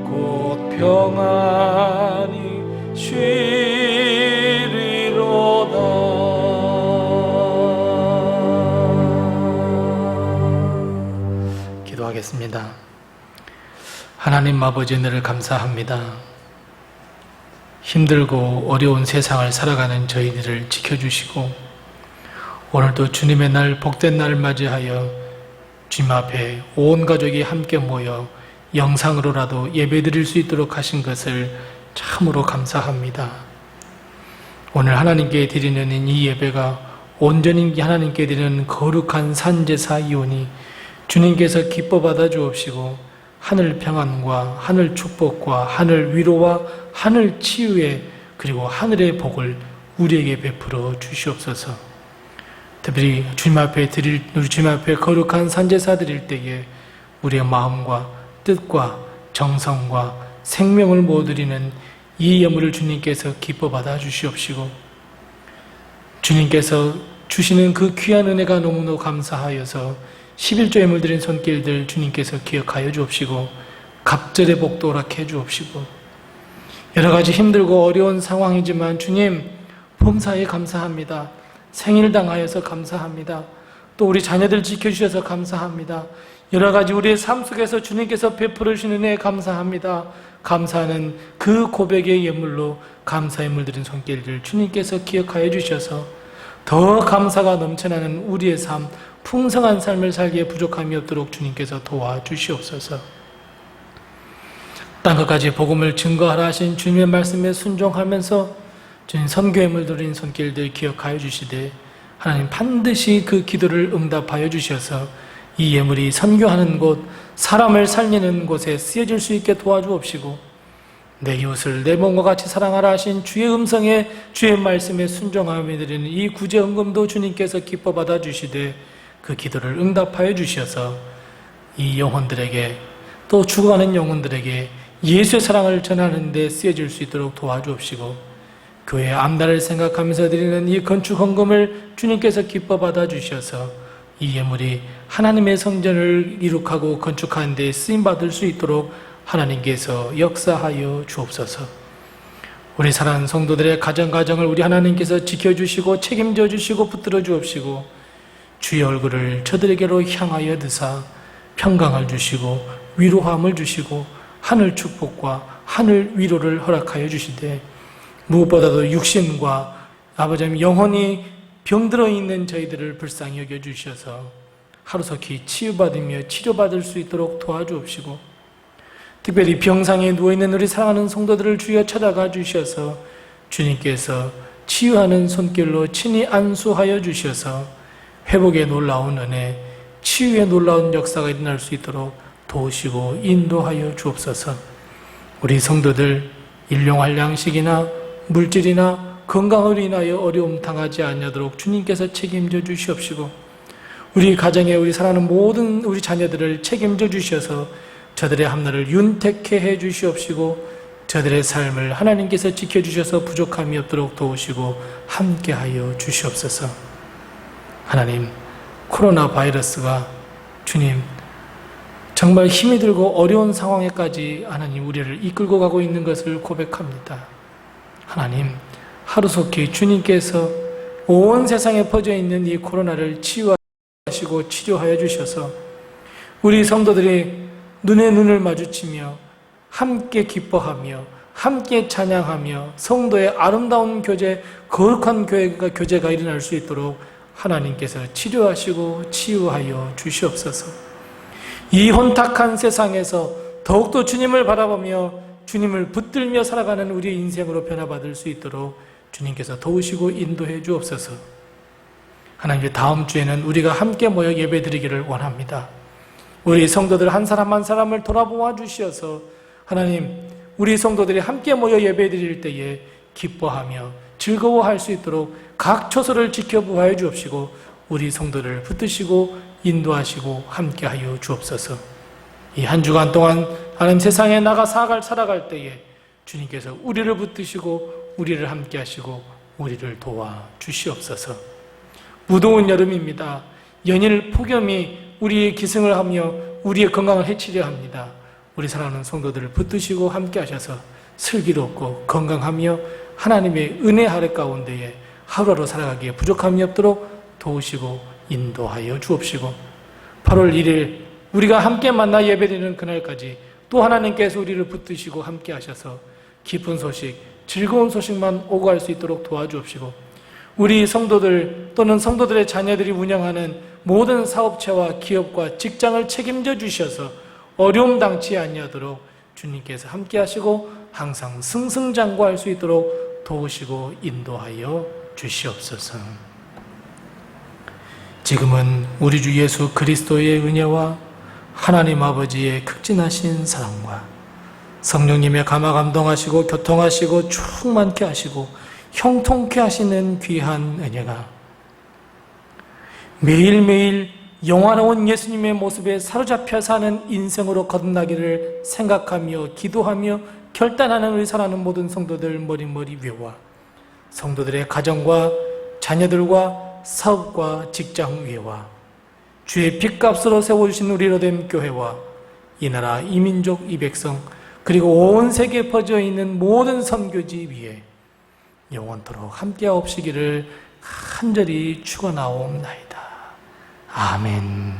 Speaker 2: 곧 평안히 쉬리로다.
Speaker 1: 기도하겠습니다. 하나님 아버지, 은혜를 감사합니다. 힘들고 어려운 세상을 살아가는 저희들을 지켜주시고 오늘도 주님의 날, 복된 날을 맞이하여 주님 앞에 온 가족이 함께 모여 영상으로라도 예배드릴 수 있도록 하신 것을 참으로 감사합니다. 오늘 하나님께 드리는 이 예배가 온전히 하나님께 드리는 거룩한 산제사이오니 주님께서 기뻐 받아 주옵시고 하늘 평안과 하늘 축복과 하늘 위로와 하늘 치유의 그리고 하늘의 복을 우리에게 베풀어 주시옵소서. 특별히 주님 앞에 거룩한 산제사 드릴 때에 우리의 마음과 뜻과 정성과 생명을 모아 드리는 이 예물을 주님께서 기뻐 받아 주시옵시고 주님께서 주시는 그 귀한 은혜가 너무너무 감사하여서 11조 예물 드린 손길들 주님께서 기억하여 주옵시고 갑절의 복도 허락해 주옵시고 여러 가지 힘들고 어려운 상황이지만 주님 범사에 감사합니다. 생일 당하여서 감사합니다. 또 우리 자녀들 지켜주셔서 감사합니다. 여러 가지 우리의 삶 속에서 주님께서 베풀어 주시는 은혜에 감사합니다. 감사하는 그 고백의 예물로 감사 예물 드린 손길들 주님께서 기억하여 주셔서 더 감사가 넘쳐나는 우리의 삶, 풍성한 삶을 살기에 부족함이 없도록 주님께서 도와주시옵소서. 땅끝까지 복음을 증거하라 하신 주님의 말씀에 순종하면서 주님 선교예물 드린 손길들 기억하여 주시되 하나님 반드시 그 기도를 응답하여 주셔서 이 예물이 선교하는 곳, 사람을 살리는 곳에 쓰여질 수 있게 도와주옵시고 내 이웃을 내 몸과 같이 사랑하라 하신 주의 음성에 주의 말씀에 순종하며 드리는 이 구제헌금도 주님께서 기뻐 받아 주시되 그 기도를 응답하여 주셔서 이 영혼들에게 또 죽어가는 영혼들에게 예수의 사랑을 전하는 데 쓰여질 수 있도록 도와주옵시고 교회 앞날을 생각하면서 드리는 이 건축 헌금을 주님께서 기뻐 받아주셔서 이 예물이 하나님의 성전을 이룩하고 건축하는 데 쓰임받을 수 있도록 하나님께서 역사하여 주옵소서. 우리 사랑하는 성도들의 가정을 우리 하나님께서 지켜주시고 책임져 주시고 붙들어 주옵시고 주의 얼굴을 저들에게로 향하여 드사 평강을 주시고 위로함을 주시고 하늘 축복과 하늘 위로를 허락하여 주시되 무엇보다도 육신과 아버지 영혼이 병들어 있는 저희들을 불쌍히 여겨 주셔서 하루속히 치유받으며 치료받을 수 있도록 도와주옵시고 특별히 병상에 누워있는 우리 사랑하는 성도들을 주여 찾아가 주셔서 주님께서 치유하는 손길로 친히 안수하여 주셔서 회복의 놀라운 은혜, 치유의 놀라운 역사가 일어날 수 있도록 도우시고 인도하여 주옵소서. 우리 성도들 일용할 양식이나 물질이나 건강으로 인하여 어려움 당하지 아니하도록 주님께서 책임져 주시옵시고 우리 가정에 우리 사랑하는 모든 우리 자녀들을 책임져 주셔서 저들의 앞날을 윤택케 해 주시옵시고 저들의 삶을 하나님께서 지켜주셔서 부족함이 없도록 도우시고 함께하여 주시옵소서. 하나님, 코로나 바이러스가 주님 정말 힘이 들고 어려운 상황에까지 하나님 우리를 이끌고 가고 있는 것을 고백합니다. 하나님, 하루속히 주님께서 온 세상에 퍼져 있는 이 코로나를 치유하시고 치료하여 주셔서 우리 성도들이 눈에 눈을 마주치며 함께 기뻐하며 함께 찬양하며 성도의 아름다운 교제, 거룩한 교제가 일어날 수 있도록 하나님께서 치료하시고 치유하여 주시옵소서. 이 혼탁한 세상에서 더욱더 주님을 바라보며 주님을 붙들며 살아가는 우리의 인생으로 변화받을 수 있도록 주님께서 도우시고 인도해 주옵소서. 하나님, 다음 주에는 우리가 함께 모여 예배드리기를 원합니다. 우리 성도들 한 사람 한 사람을 돌아보아 주시어서 하나님, 우리 성도들이 함께 모여 예배드릴 때에 기뻐하며 즐거워할 수 있도록 각 처소를 지켜보아 주옵시고 우리 성도를 붙드시고 인도하시고 함께하여 주옵소서. 이 한 주간 동안 하나님 세상에 나가 살아갈 때에 주님께서 우리를 붙드시고 우리를 함께하시고 우리를 도와 주시옵소서. 무더운 여름입니다. 연일 폭염이 우리의 기승을 하며 우리의 건강을 해치려 합니다. 우리 사랑하는 성도들을 붙드시고 함께하셔서 슬기롭고 건강하며 하나님의 은혜 아래 가운데에 하루하루 살아가기에 부족함이 없도록 도우시고 인도하여 주옵시고 8월 1일 우리가 함께 만나 예배드리는 그날까지 또 하나님께서 우리를 붙드시고 함께하셔서 기쁜 소식, 즐거운 소식만 오고 갈 수 있도록 도와주옵시고 우리 성도들 또는 성도들의 자녀들이 운영하는 모든 사업체와 기업과 직장을 책임져 주셔서 어려움 당치 아니하도록 주님께서 함께하시고 항상 승승장구할 수 있도록 도우시고 인도하여 주시옵소서. 지금은 우리 주 예수 그리스도의 은혜와 하나님 아버지의 극진하신 사랑과 성령님의 감화 감동하시고 교통하시고 충만케 하시고 형통케 하시는 귀한 은혜가 매일매일 영화로운 예수님의 모습에 사로잡혀 사는 인생으로 거듭나기를 생각하며 기도하며 결단하는 우리 사랑하는 모든 성도들 머리머리 위와 성도들의 가정과 자녀들과 사업과 직장 위와 주의 핏값으로 세워주신 우리 로뎀 교회와 이 나라 이 민족 이 백성 그리고 온 세계에 퍼져 있는 모든 선교지 위에 영원토록 함께하옵시기를 간절히 축원하옵나이다. 아멘.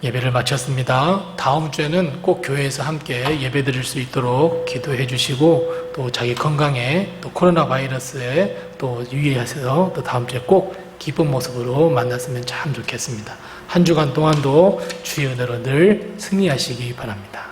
Speaker 1: 예배를 마쳤습니다. 다음 주에는 꼭 교회에서 함께 예배 드릴 수 있도록 기도해 주시고 또 자기 건강에 또 코로나 바이러스에 또 유의하셔서 또 다음 주에 꼭 기쁜 모습으로 만났으면 참 좋겠습니다. 한 주간 동안도 주의 은혜로 늘 승리하시기 바랍니다.